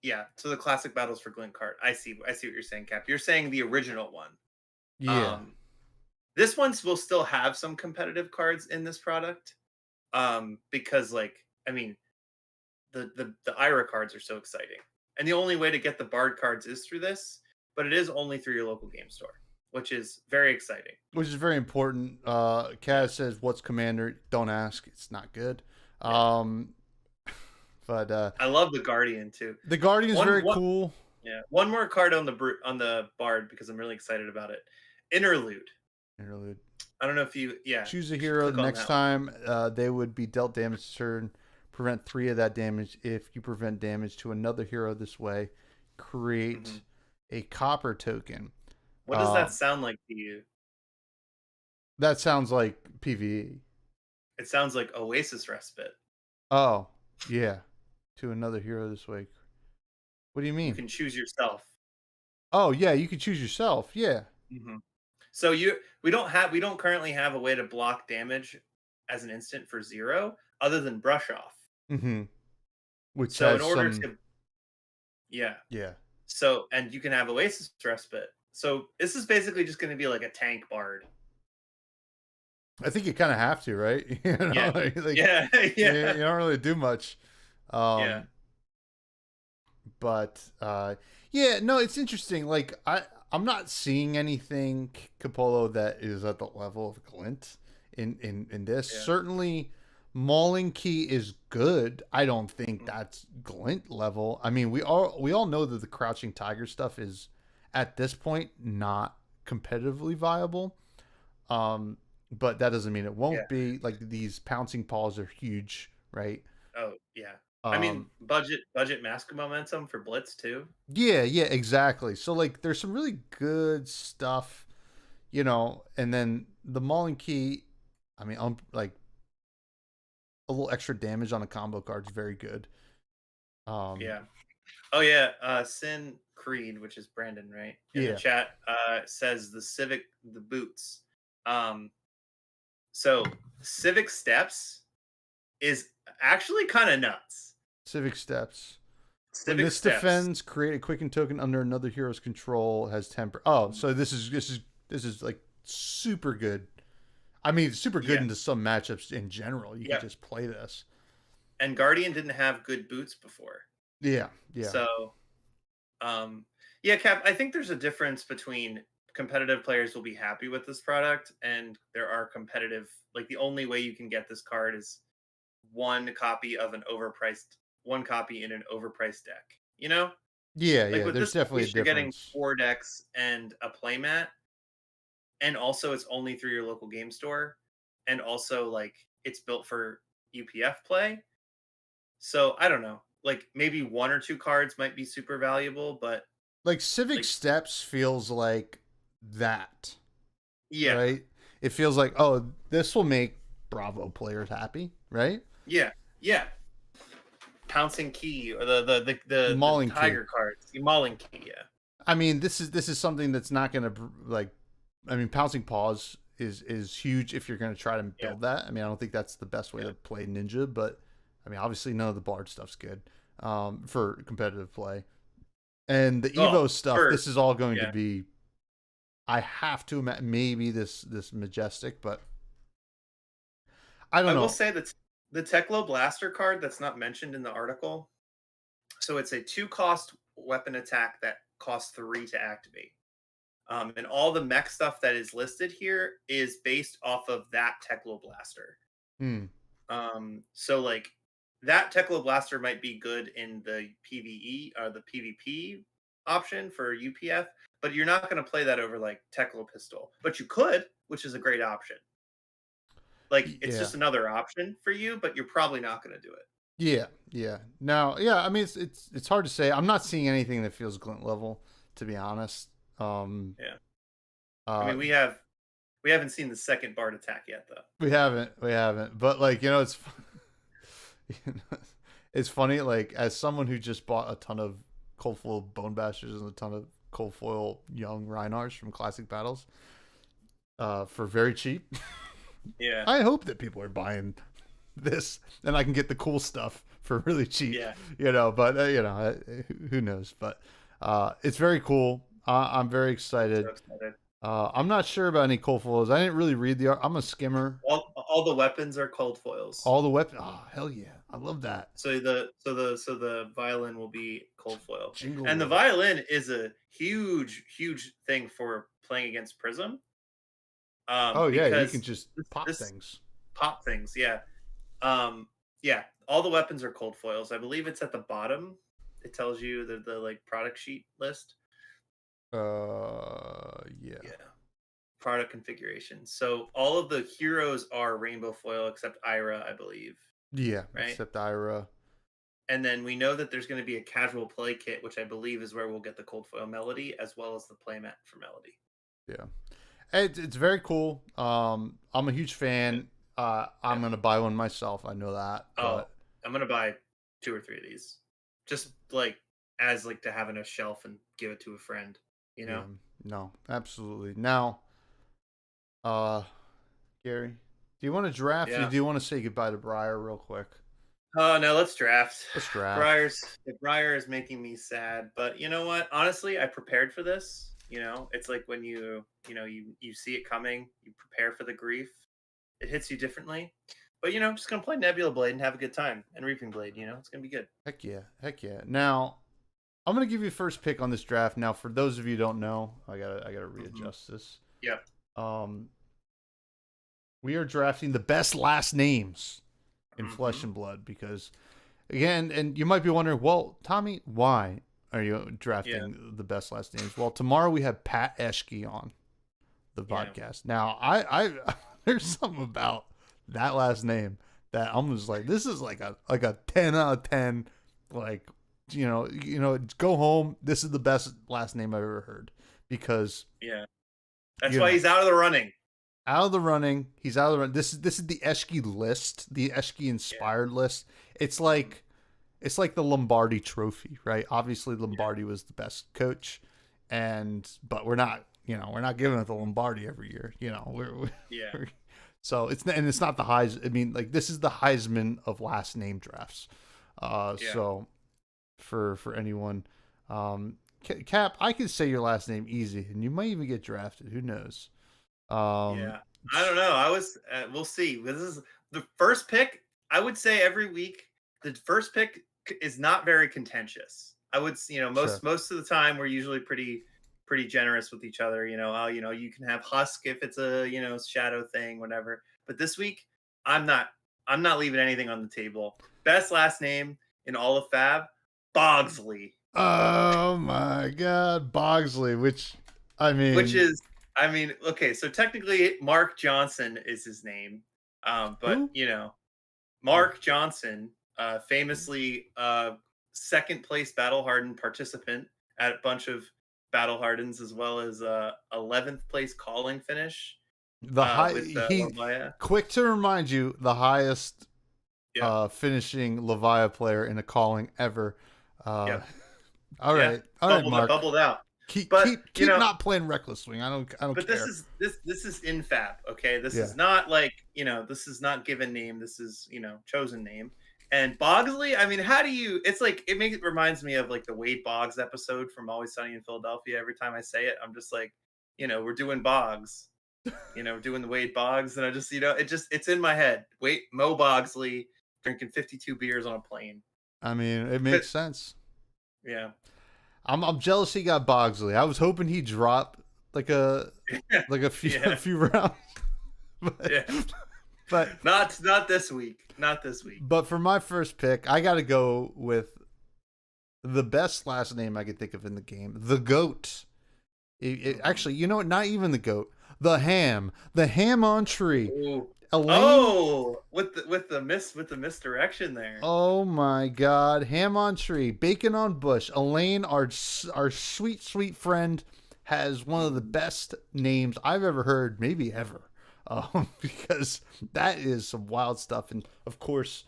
Yeah, so the classic Battles for Glint card. I see what you're saying, Cap. You're saying the original one. Yeah. This one will still have some competitive cards in this product. Because, like, I mean, the IRA cards are so exciting. And the only way to get the Bard cards is through this, but it is only through your local game store, which is very exciting. Which is very important. Kaz says, what's Commander? Don't ask. It's not good. Yeah. Um, but I love the Guardian too. the Guardian's One very one cool. yeah. One more card on the Bard because I'm really excited about it. Interlude. Interlude. I don't know if you Choose a you should hero. click The on next that one. time they would be dealt damage this turn. Prevent 3 of that damage. If you prevent damage to another hero this way, create Mhm. a copper token. What does that sound like to you? That sounds like PvE. It sounds like Oasis Respite. Oh, yeah. To another hero this way. What do you You mean? can choose yourself. Oh, yeah, you could choose yourself. Yeah. Mhm. So we don't currently have a way to block damage as an instant for 0 other than brush off. Mm-hmm. Which So in has order some. to yeah. Yeah. So and you can have Oasis Respite. So this is basically just going to be like a tank bard. I think you kind of have to, right? You Yeah. know, like Yeah. you Yeah. don't really do much. Yeah. Um, but yeah, no, it's interesting. Like I'm not seeing anything Capolo that is at the level of Glint in this. Yeah. Certainly, Mauling Key is good. I don't think Mhm. that's Glint level. I mean, we all know that the Crouching Tiger stuff is at this point not competitively viable. But that doesn't mean it Yeah. won't be. Like these pouncing paws are huge, right? Oh, yeah. I mean, Um, budget mask momentum for Blitz too. yeah, yeah, exactly. So like, there's some really good stuff, and then the Mauling Key. I mean, like a little extra damage on a combo card is very good. Um, Yeah. Oh yeah, Sin Creed, which is Brandon, right? In the yeah, chat, says the boots. Um, so Civic Steps is actually kind of nuts. Civic Steps. When Civic this Steps. defends, create a quicken token under another hero's control. Has temper. Oh, so this is like super good. I mean, super good Yeah. into some matchups in general. You could Yeah. just play this. And Guardian didn't have good boots before. Yeah, yeah. So, yeah, Cap, I think there's a difference between competitive players will be happy with this product and there are competitive, like the only way you can get this card is one copy in an overpriced deck. You know? Yeah, Like yeah. with There's this, at definitely a least you're getting difference. 4 decks and a playmat, and also it's only through your local game store, and also like it's built for UPF play. So I don't know. Like maybe 1 or 2 cards might be super valuable, but Like Civic like Steps feels like that, yeah, right? It feels like, oh, this will make Bravo players happy, right? yeah, yeah. Pouncing Key or the Mauling Key. Tiger cards, the Mauling Key, yeah. I mean, this is something that's not going to like. I mean, Pouncing Paws is huge if you're going to try to Yeah, build that. I mean, I don't think that's the best way yeah. to play Ninja, but I mean, obviously, none of the Bard stuff's good for competitive play. And the Well, Evo stuff, for this is all going to yeah. be. I have to imagine maybe this Majestic, but I don't I will know. say that the Teklo Blaster card that's not mentioned in the article. So it's a 2 cost weapon attack that costs 3 to activate. And all the mech stuff that is listed here is based off of that Teklo Blaster. Hmm. So like that Teklo Blaster might be good in the PvE or the PvP option for UPF, but you're not going to play that over like Teklo Pistol. But you could, which is a great option. Like it's Yeah. just another option for you, but you're probably not going to do it. Yeah. Yeah. Now, yeah. I mean, it's hard to say. I'm not seeing anything that feels glint level, to be honest. Um. Yeah. I Uh. mean, we haven't seen the second Bard attack yet, though. We haven't. We haven't. But like, it's. It's funny. Like, as someone who just bought a ton of cold foil bone bashers and a ton of cold foil young Reinhards from Classic Battles, for very cheap. Yeah. I hope that people are buying this and I can get the cool stuff for really cheap. Yeah. But who knows? But it's very cool. I'm very excited. So excited. I'm not sure about any cold foils. I didn't really read the art. I'm a skimmer. All the weapons are cold foils. All the weapons. Oh, hell yeah. I love that. So the violin will be cold foil. Jingle And the bell. violin is a huge thing for playing against Prism. Oh yeah, you Because can just pop this things. pop things, yeah. Um Yeah, all the weapons are cold foils. I believe it's at the bottom. It tells you the like product sheet list. Yeah. Yeah. Product configuration. So all of the heroes are rainbow foil except Ira, I believe. Yeah, Right. except Ira. And then we know that there's going to be a casual play kit, which I believe is where we'll get the cold foil Melody as well as the playmat for Melody. Yeah. It's very cool. I'm a huge fan. I'm gonna buy one myself. I know that. Oh, But I'm gonna buy 2 or 3 of these, just like as like to have on a shelf and give it to a friend. You yeah, know. no, absolutely. Now, uh, Gary, do you want to draft or Yeah. do you want to say goodbye to Briar real quick? Oh no, let's draft. Let's draft. The Briar is making me sad, but you know what? Honestly, I prepared for this. You know, it's like when you see it coming, you prepare for the grief. It hits you differently. But I'm just gonna play Nebula Blade and have a good time. And Reaping Blade, it's gonna be good. Heck yeah, heck yeah. Now, I'm gonna give you first pick on this draft. Now, for those of you who don't know, I gotta readjust this. Yep. We are drafting the best last names in Flesh and Blood because, again, and you might be wondering, well, Tommy, why are you drafting the best last names? Well, tomorrow we have Pat Eschke on the podcast. Now, I there's something about that last name that I'm just like, this is like a 10 out of 10. Like, go home. This is the best last name I've ever heard because that's why he's out of the running. Out of the running. He's out of the running. This is the Eschke list, the Eschke inspired list. It's like the Lombardi Trophy, right? Obviously, Lombardi was the best coach, but we're not giving it the Lombardi every year. So it's not the Heisman. I mean, like this is the Heisman of last name drafts. So for anyone, Cap, I could say your last name easy, and you might even get drafted. Who knows? I don't know. We'll see. This is the first pick. I would say every week the first pick is not very contentious. I would, most of the time we're usually pretty generous with each other. You can have Husk if it's a shadow thing, whatever. But this week I'm not leaving anything on the table. Best last name in all of Fab, Bogsley. Oh my God, Bogsley. Which is. Okay, so technically Mark Johnson is his name. But who? Mark Johnson, famously second place Battle Hardened participant at a bunch of Battle Hardens, as well as 11th place calling finish. Quick to remind you, the highest finishing Levia player in a calling ever. All right, Mark. Bubbled out. Keep not playing Reckless Swing. I don't but care. This is in Fab, okay? This is not like, this is not given name. This is, chosen name. And Bogsley, I mean, how do you, it's like, it reminds me of like the Wade Boggs episode from Always Sunny in Philadelphia. Every time I say it, I'm just like, we're doing Boggs, doing the Wade Boggs. And I just, it's in my head. Mo Bogsley drinking 52 beers on a plane. I mean, it makes sense. Yeah. I'm jealous he got Bogsley. I was hoping he'd drop like a few rounds. But not this week. Not this week. But for my first pick, I got to go with the best last name I could think of in the game. The GOAT. Actually, you know what? Not even the GOAT. The Ham on Tree. Ooh. Elaine, with the misdirection there. Oh my God, Ham on Tree, Bacon on Bush. Elaine, our sweet friend, has one of the best names I've ever heard, maybe ever, because that is some wild stuff. And of course,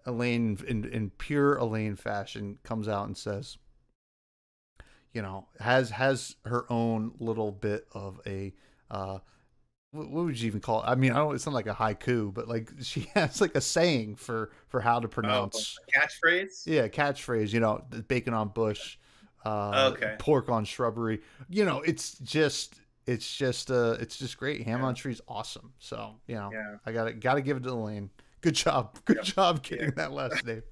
Elaine, in pure Elaine fashion, comes out and says, has her own little bit of a. What would you even call it? I mean, it's not like a haiku, but like she has like a saying for how to pronounce catchphrase. Yeah, catchphrase. Bacon on bush, pork on shrubbery. It's just great. Ham on Tree's awesome. So I gotta give it to Elaine. Good job, getting that last name.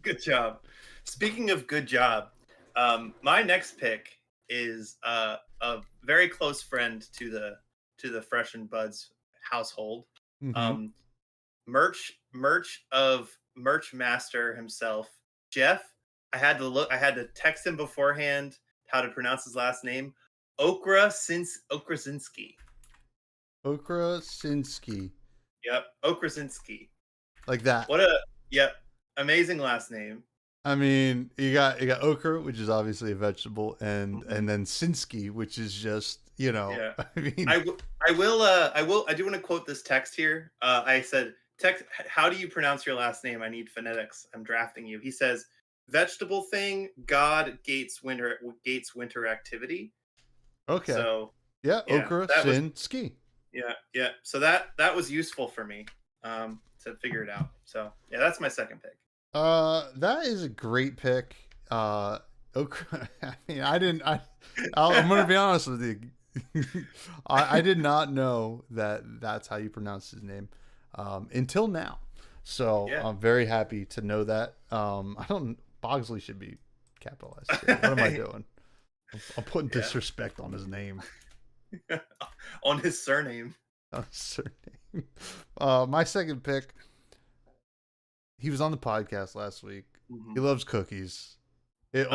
Good job. Speaking of good job, my next pick is a very close friend to the Fresh and Buds household. Mm-hmm. Merch of merch master himself, Jeff. I had to text him beforehand how to pronounce his last name. Okrasinski. Okrasinski. Yep, Okrasinski. Like that. What a yep, amazing last name. I mean, you got okra, which is obviously a vegetable, and then Sinsky, which is just, Yeah. I mean, I do want to quote this text here. I said, text, how do you pronounce your last name? I need phonetics. I'm drafting you. He says, vegetable thing, God gates winter activity. okay. So yeah, okra Sinsky. Yeah. So that was useful for me to figure it out. So yeah, that's my second pick. That is a great pick. Okra. I mean, I'm gonna be honest with you. I did not know that's how you pronounce his name until now. So Yeah. I'm very happy to know that. Bogsley should be capitalized. What am I doing? I'm putting disrespect on his name. On his surname. On his surname. My second pick. He was on the podcast last week. Mm-hmm. He loves cookies. It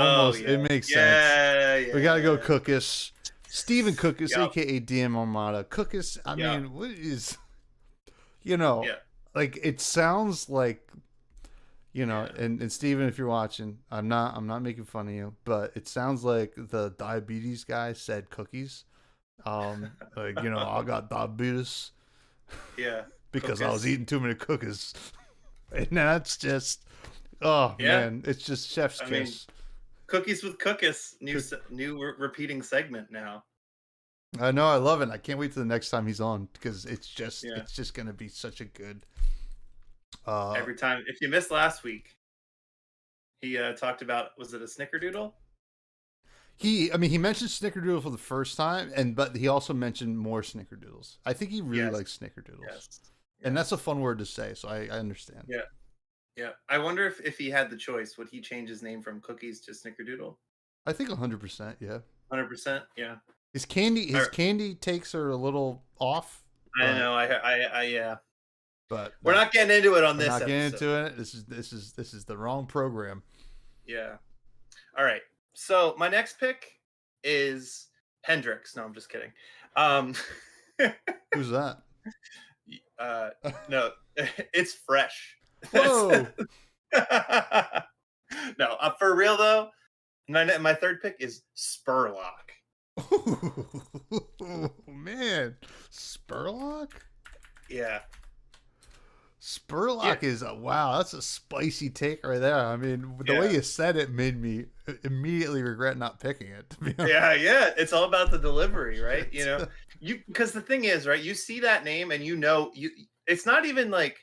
makes sense. Yeah, we gotta go Cookus. Stephen Cookus, aka DM Armada. Cookus, I mean, what is, like, it sounds like, and Stephen, if you're watching, I'm not making fun of you, but it sounds like the diabetes guy said cookies. Like, I got diabetes. Yeah. Because cookies. I was eating too many cookies. And that's just, man, it's just chef's kiss. Mean, cookies with Cookus, new repeating segment now. I know, I love it. I can't wait till the next time he's on because it's just gonna be such a good. Every time, if you missed last week, he talked about, was it a Snickerdoodle? He mentioned Snickerdoodle for the first time, but he also mentioned more Snickerdoodles. I think he really likes Snickerdoodles. Yes. And that's a fun word to say, so I understand. Yeah. I wonder if he had the choice, would he change his name from Cookies to Snickerdoodle? I think 100%, yeah. 100%, yeah. His candy takes are a little off. I know, yeah. But we're not getting into it on this episode. Not getting into it. This is the wrong program. Yeah. All right. So my next pick is Hendrix. No, I'm just kidding. Who's that? No, it's Fresh. Whoa. No, for real though. My third pick is Spurlock. Oh, man, Spurlock. Yeah. Spurlock is wow. That's a spicy take right there. I mean, the way you said it made me immediately regret not picking it. To be honest. Yeah. It's all about the delivery, right? Because the thing is, right? You see that name and it's not even like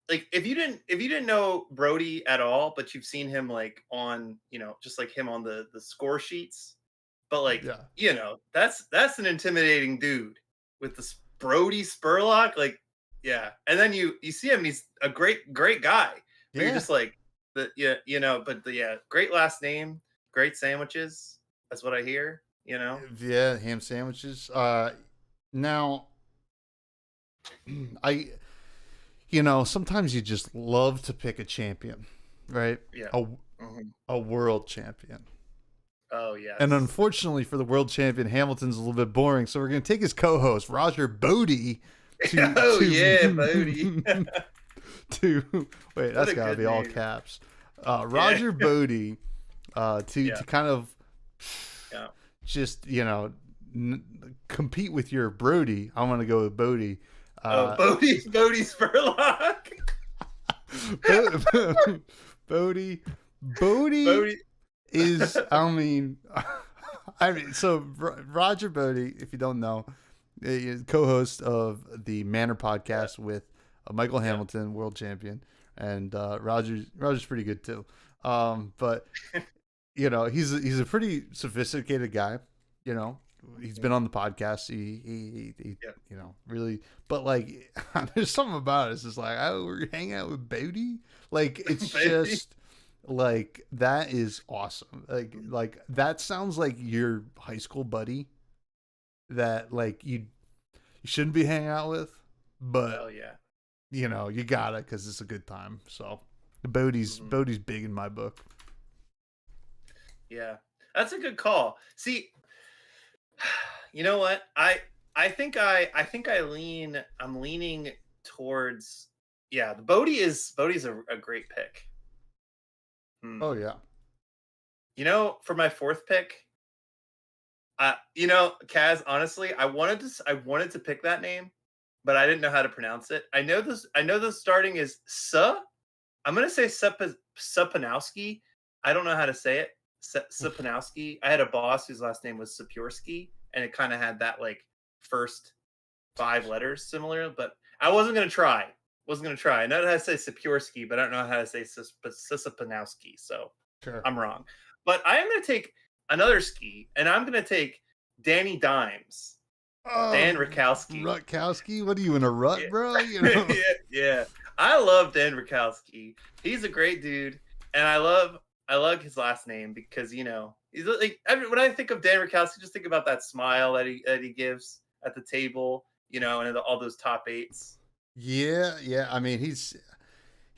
if you didn't know Brody at all, but you've seen him like on, just like him on the score sheets, but like, that's an intimidating dude with the Brody Spurlock, like. Yeah, and then you see him, and he's a great guy. But you're just like, great last name, great sandwiches. That's what I hear. Yeah, ham sandwiches. Now, sometimes you just love to pick a champion, right? Yeah, a world champion. Oh yeah. And unfortunately for the world champion, Hamilton's a little bit boring, so we're gonna take his co-host Roger Bodie. Bodie. Wait, that's gotta be name. All caps. Roger Bodie, to kind of just compete with your Brody. I want to go with Bodie. Bodie Spurlock. Bodie is. So Roger Bodie, if you don't know, is co-host of the Manor podcast with Michael Hamilton, world champion, and Roger's pretty good too. But he's a pretty sophisticated guy. He's been on the podcast. He really. But like, there's something about it. It's just like, oh, we're hanging out with Bodie. Like, it's just like that is awesome. Like that sounds like your high school buddy. That like you shouldn't be hanging out with, but you got it because it's a good time. So Bodie's big in my book. Yeah, that's a good call. See, you know what? I'm leaning towards, yeah, the Bodie's a great pick. Oh yeah. For my fourth pick, Kaz, honestly, I wanted to pick that name, but I didn't know how to pronounce it. I know the starting is I'm gonna say Sapanowski. I don't know how to say it. Sapanowski. I had a boss whose last name was Sapurski, and it kind of had that like first 5 letters similar, but I wasn't gonna try. I know how to say Sapurski, but I don't know how to say Sapanowski, so Sure. I'm wrong. But I am gonna take another ski, and I'm gonna take Danny Dimes. Dan Rakowski. Rutkowski? What are you in a rut, Yeah. bro? Yeah. I love Dan Rakowski. He's a great dude, and I love his last name because he's like when I think of Dan Rakowski, just think about that smile that he gives at the table, and all those top 8s. Yeah. I mean, he's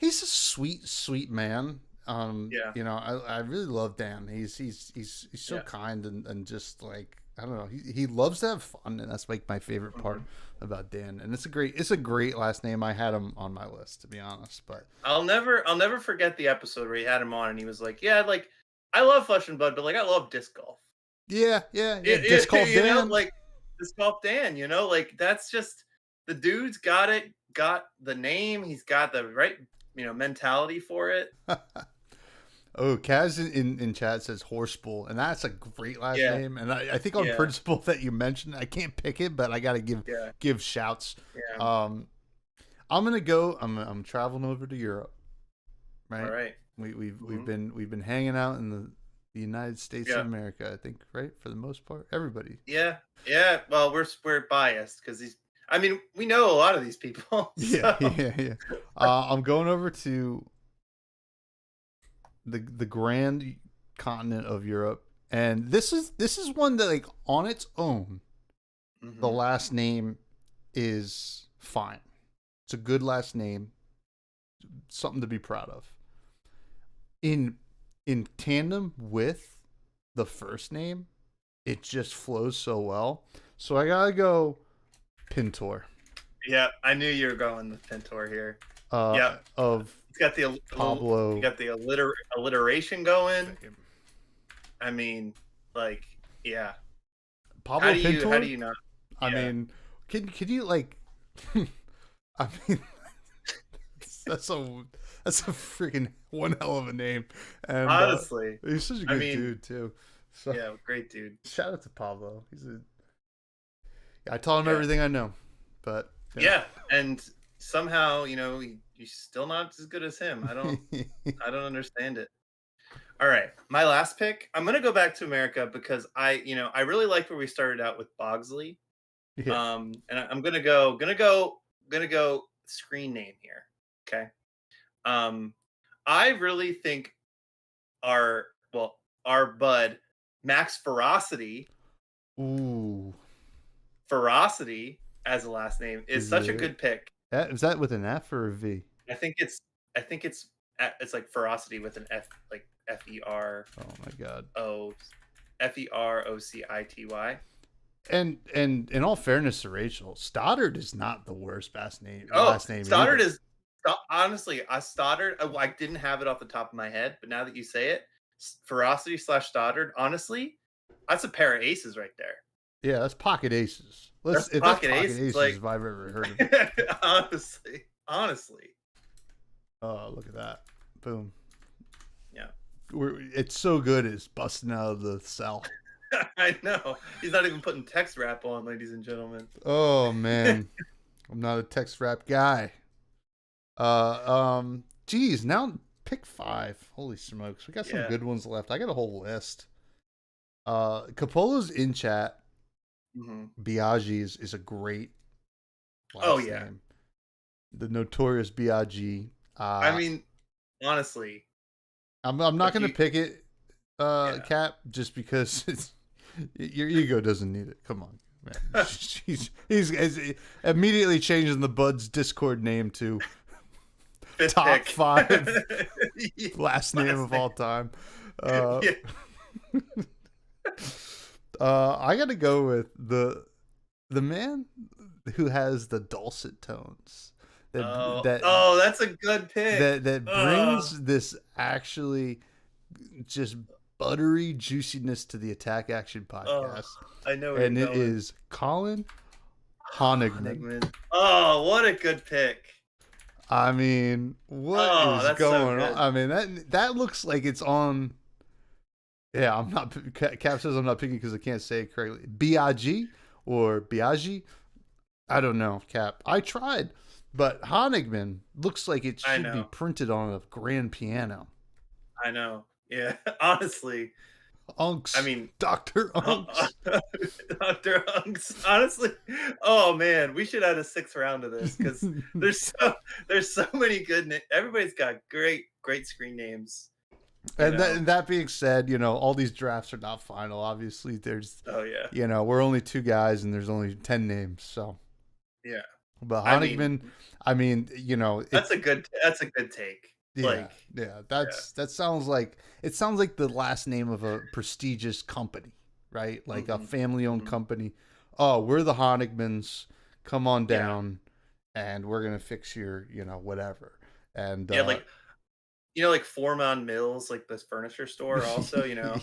a sweet man. Yeah. I really love Dan. He's so kind and just like, I don't know. He loves to have fun, and that's like my favorite part about Dan. And it's a great last name. I had him on my list, to be honest. But I'll never forget the episode where he had him on, and he was like, "Yeah, like I love Flesh and Blood, but like I love disc golf." Yeah. Disc golf Dan. Like disc golf Dan. Like that's just the dude's got the name. He's got the right mentality for it. Oh, Kaz in chat says Horsebull, and that's a great last name. And I think on principle that you mentioned, I can't pick it, but I got to give shouts. Yeah. I'm gonna go. I'm traveling over to Europe. Right. All right. We've been hanging out in the United States of America. I think, right, for the most part, everybody. Yeah. Well, we're biased because we know a lot of these people. So. Yeah. I'm going over to the grand continent of Europe, and this is one that, like, on its own, the last name is fine. It's a good last name, something to be proud of. In tandem with the first name, it just flows so well. So I gotta go Pintor. Yeah, I knew you were going with Pintor here. Of it's got the Pablo. You got the alliteration going. I mean, like, yeah. Pablo Pintor. How do you not? I mean, can you like? I mean, that's a freaking one hell of a name. And honestly, he's such a good dude too. So, yeah, great dude. Shout out to Pablo. I taught him everything I know, but and somehow you're still not as good as him. I don't understand it. All right, my last pick. I'm gonna go back to America because I really liked where we started out with Bogsley. Yeah. And I'm gonna go screen name here. Okay. I really think our bud Max Ferocity. Ooh. Ferocity as a last name is such a good pick. Is that with an F or a V? I think it's like Ferocity with an F, like FER. Oh my God. FEROCITY. And in all fairness to Rachel, Stoddard is not the worst last name. Stoddard either. Honestly, Stoddard. I didn't have it off the top of my head, but now that you say it, Ferocity / Stoddard. Honestly, that's a pair of aces right there. Yeah, that's pocket aces. That's pocket aces like, if I've ever heard of it. Honestly. Oh, look at that! Boom. Yeah. It's so good. It's busting out of the cell. I know. He's not even putting text wrap on, ladies and gentlemen. Oh man, I'm not a text wrap guy. Geez, now pick 5. Holy smokes, we got some good ones left. I got a whole list. Capolo's in chat. Biaggi is a great last name. The notorious Biaggi. I mean, honestly, I'm not going to pick it, Cap, just because your ego doesn't need it. Come on, man. he's immediately changing the Bud's Discord name to fifth top pick. 5 Yeah, last name of all time. Yeah. I got to go with the man who has the dulcet tones Oh, that's a good pick. that brings this actually just buttery juiciness to the Attack Action podcast. I know where And you're it going. is Colin Honigman. Oh, what a good pick. I mean, what Oh, is that's so going on? good. I mean, that looks like it's on. Yeah, I'm not. Cap says I'm not picking because I can't say it correctly. Biagi or Biagi? I don't know, Cap. I tried, but Honigman looks like it I should be know. printed on a grand piano. I know. Yeah, honestly. Unks. I mean, Dr. Unks. Dr. Unks. Honestly, oh man, we should add a 6th round of this because there's so many good. Everybody's got great screen names. And that being said, all these drafts are not final. Obviously, there's we're only 2 guys and there's only 10 names. So yeah, but Honigman, that's a good take. Yeah, that sounds like the last name of a prestigious company, right? Like a family-owned company. Oh, we're the Honigmans. Come on down, and we're gonna fix your, whatever. And like Foreman Mills, like this furniture store. Also, Honigman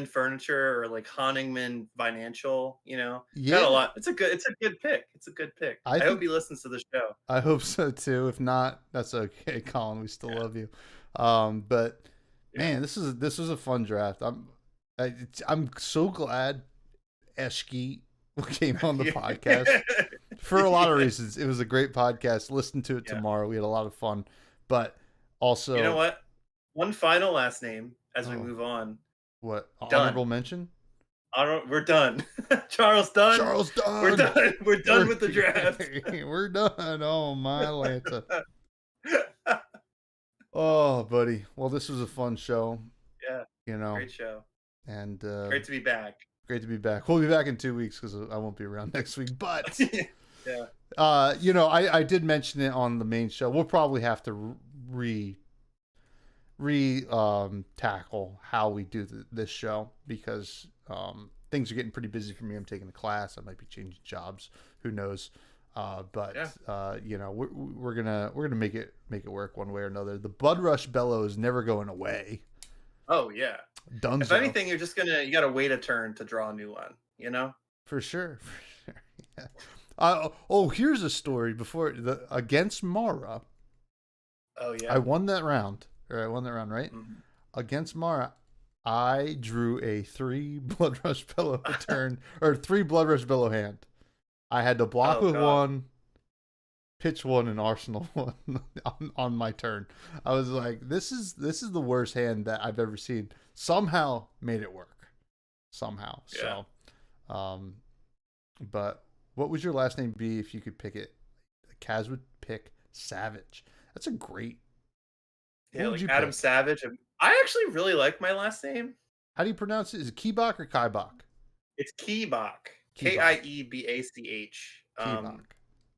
Furniture or like Honigman Financial. Got a lot. It's a good pick. It's a good pick. I hope he listens to the show. I hope so too. If not, that's okay, Colin. We still love you. But man, this was a fun draft. I'm so glad Eshki came on the podcast for a lot of reasons. It was a great podcast. Listen to it tomorrow. We had a lot of fun. But also, you know what? One final last name as we move on. What? Honorable mention? We're done. Charles Dunn. Charles Dunn. We're done. We're done with the draft. We're done. Oh my Lanta. Oh, buddy. Well, this was a fun show. Yeah. Great show. And great to be back. Great to be back. We'll be back in 2 weeks because I won't be around next week. But yeah. I did mention it on the main show. We'll probably have to tackle how we do this show because things are getting pretty busy for me. I'm taking a class. I might be changing jobs. Who knows? But we're gonna make it work one way or another. The Budrush Bellow is never going away. Oh yeah. Dunzo. If anything, you got to wait a turn to draw a new one. For sure. Yeah. Here's a story against Mara. Oh yeah. I won that round, right? Mm-hmm. Against Mara, I drew a 3 Bloodrush Bellow turn or 3 Bloodrush Bellow hand. I had to block with 1, pitch 1, and arsenal 1 on my turn. I was like, this is the worst hand that I've ever seen. Somehow made it work. Somehow. Yeah. So, but what would your last name be if you could pick it? Kaz would pick Savage. That's a great. Yeah, like Adam pick? Savage. I actually really like my last name. How do you pronounce it? Is it Kiebach or Kaibach? It's Kiebach. Kiebach.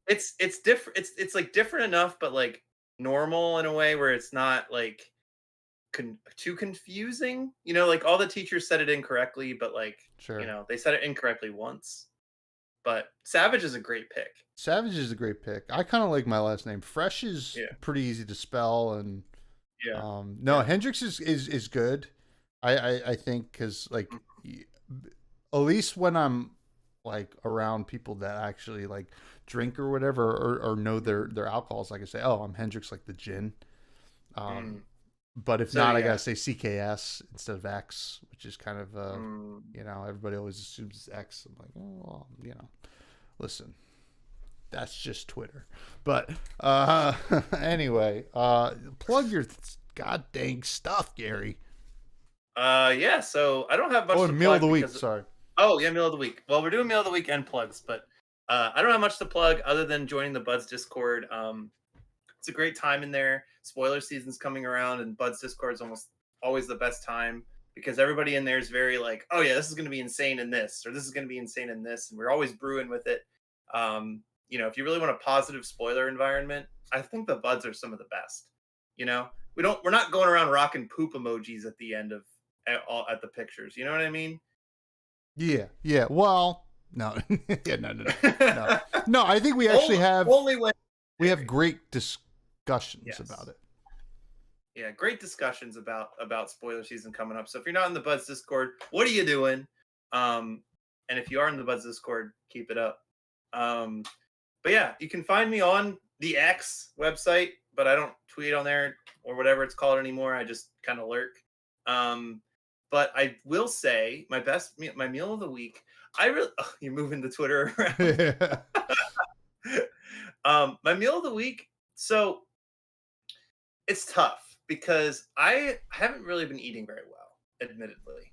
It's different. It's like different enough, but like normal in a way where it's not like too confusing. Like all the teachers said it incorrectly, but like they said it incorrectly once. But Savage is a great pick. Savage is a great pick. I kind of like my last name. Fresh is pretty easy to spell, and Hendrix is good. I think because like at least when I'm like around people that actually like drink or whatever or know their alcohols, I can say, oh, I'm Hendrix, like the gin. But if not, I gotta say CKS instead of X, which is kind of everybody always assumes it's X. I'm like, oh, well, listen, that's just Twitter. But anyway, plug your god dang stuff, Gary. Yeah. So I don't have much. Meal of the week. Sorry. Oh yeah, meal of the week. Well, we're doing meal of the week and plugs, but I don't have much to plug other than joining the Buds Discord. It's a great time in there. Spoiler season's coming around, and Bud's Discord is almost always the best time because everybody in there is very like, oh yeah, this is going to be insane in this, or this is going to be insane in this, and we're always brewing with it. if you really want a positive spoiler environment, I think the buds are some of the best. We're not going around rocking poop emojis at the end of at the pictures. You know what I mean? Yeah. Well, no, yeah, no. No, I think we actually have great discussions about it. Yeah, great discussions about spoiler season coming up. So if you're not in the Buds Discord, what are you doing? And if you are in the Buds Discord, keep it up. But yeah, you can find me on the X website, but I don't tweet on there or whatever it's called anymore. I just kind of lurk. But I will say my meal of the week. You're moving the Twitter around. My meal of the week. So it's tough because I haven't really been eating very well, admittedly.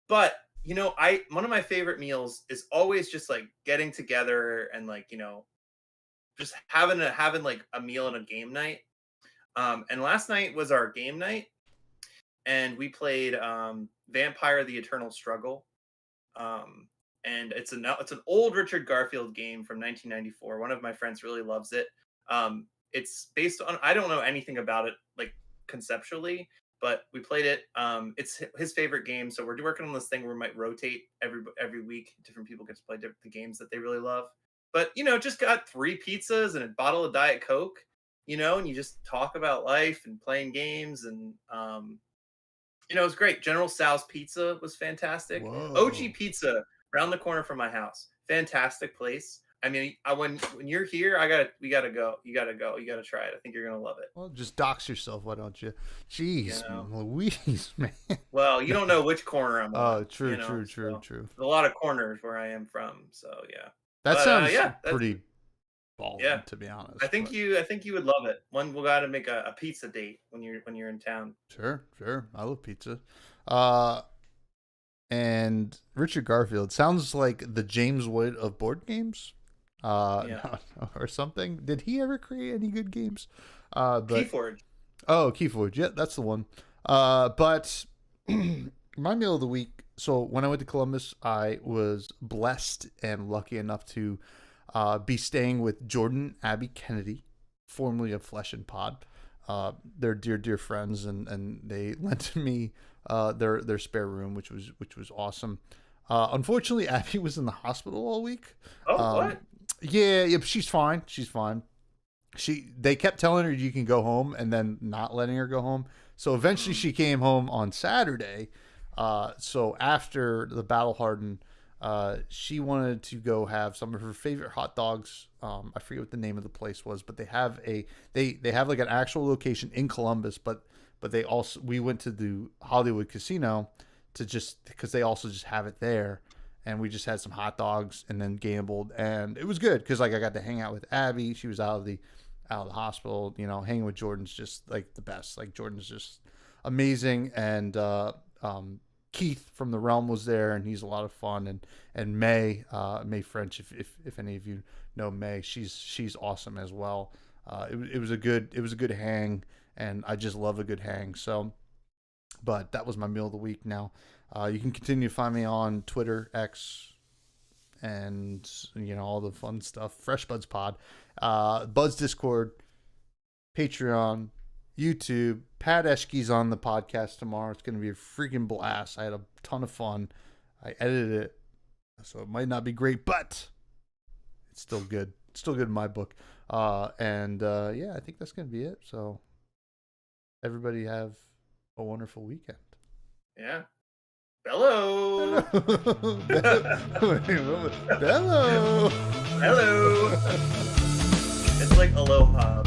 But one of my favorite meals is always just like getting together and like, just having like a meal and a game night. And last night was our game night, and we played Vampire: The Eternal Struggle. And it's an old Richard Garfield game from 1994. One of my friends really loves it. It's based on, I don't know anything about it like conceptually, but we played it. It's his favorite game, so we're working on this thing where we might rotate every week. Different people get to play the games that they really love. But just got 3 pizzas and a bottle of Diet Coke, and you just talk about life and playing games, and it was great. General Tso's Pizza was fantastic. Whoa. OG Pizza around the corner from my house, fantastic place. I mean, when you're here, we gotta go. You gotta go. You gotta try it. I think you're gonna love it. Well, just dox yourself, why don't you? Jeez, Louise, man. Well, you don't know which corner I'm on. Oh, true. There's a lot of corners where I am from, so yeah. That sounds pretty ballsy, to be honest. I think you would love it. We gotta make a pizza date when you're in town. Sure. I love pizza. And Richard Garfield sounds like the James Wood of board games. Or something. Did he ever create any good games? Keyforge. Oh, Keyforge. Yeah, that's the one. But my meal of the week. So when I went to Columbus, I was blessed and lucky enough to be staying with Jordan, Abby Kennedy, formerly of Flesh and Pod. They're dear friends, and they lent me their spare room, which was awesome. Unfortunately, Abby was in the hospital all week. Oh, what? Yeah, she's fine. They kept telling her you can go home and then not letting her go home. So eventually she came home on Saturday. So after the Battle Hardened, she wanted to go have some of her favorite hot dogs. I forget what the name of the place was, but they have they have like an actual location in Columbus, but we went to the Hollywood Casino because they also just have it there. And we just had some hot dogs and then gambled, and it was good because like I got to hang out with Abby. She was out of the hospital. Hanging with Jordan's just like the best. Like Jordan's just amazing, and Keith from the Realm was there, and he's a lot of fun. And May French, if any of you know May, she's awesome as well. It was a good hang, and I just love a good hang. So, but that was my meal of the week. Now. You can continue to find me on Twitter, X, and all the fun stuff. Fresh Buds Pod, Buds Discord, Patreon, YouTube. Pat Eschke's on the podcast tomorrow. It's going to be a freaking blast. I had a ton of fun. I edited it, so it might not be great, but it's still good. It's still good in my book. I think that's going to be it. So everybody have a wonderful weekend. Yeah. Bellow. Bellow. Hello. It's like aloha.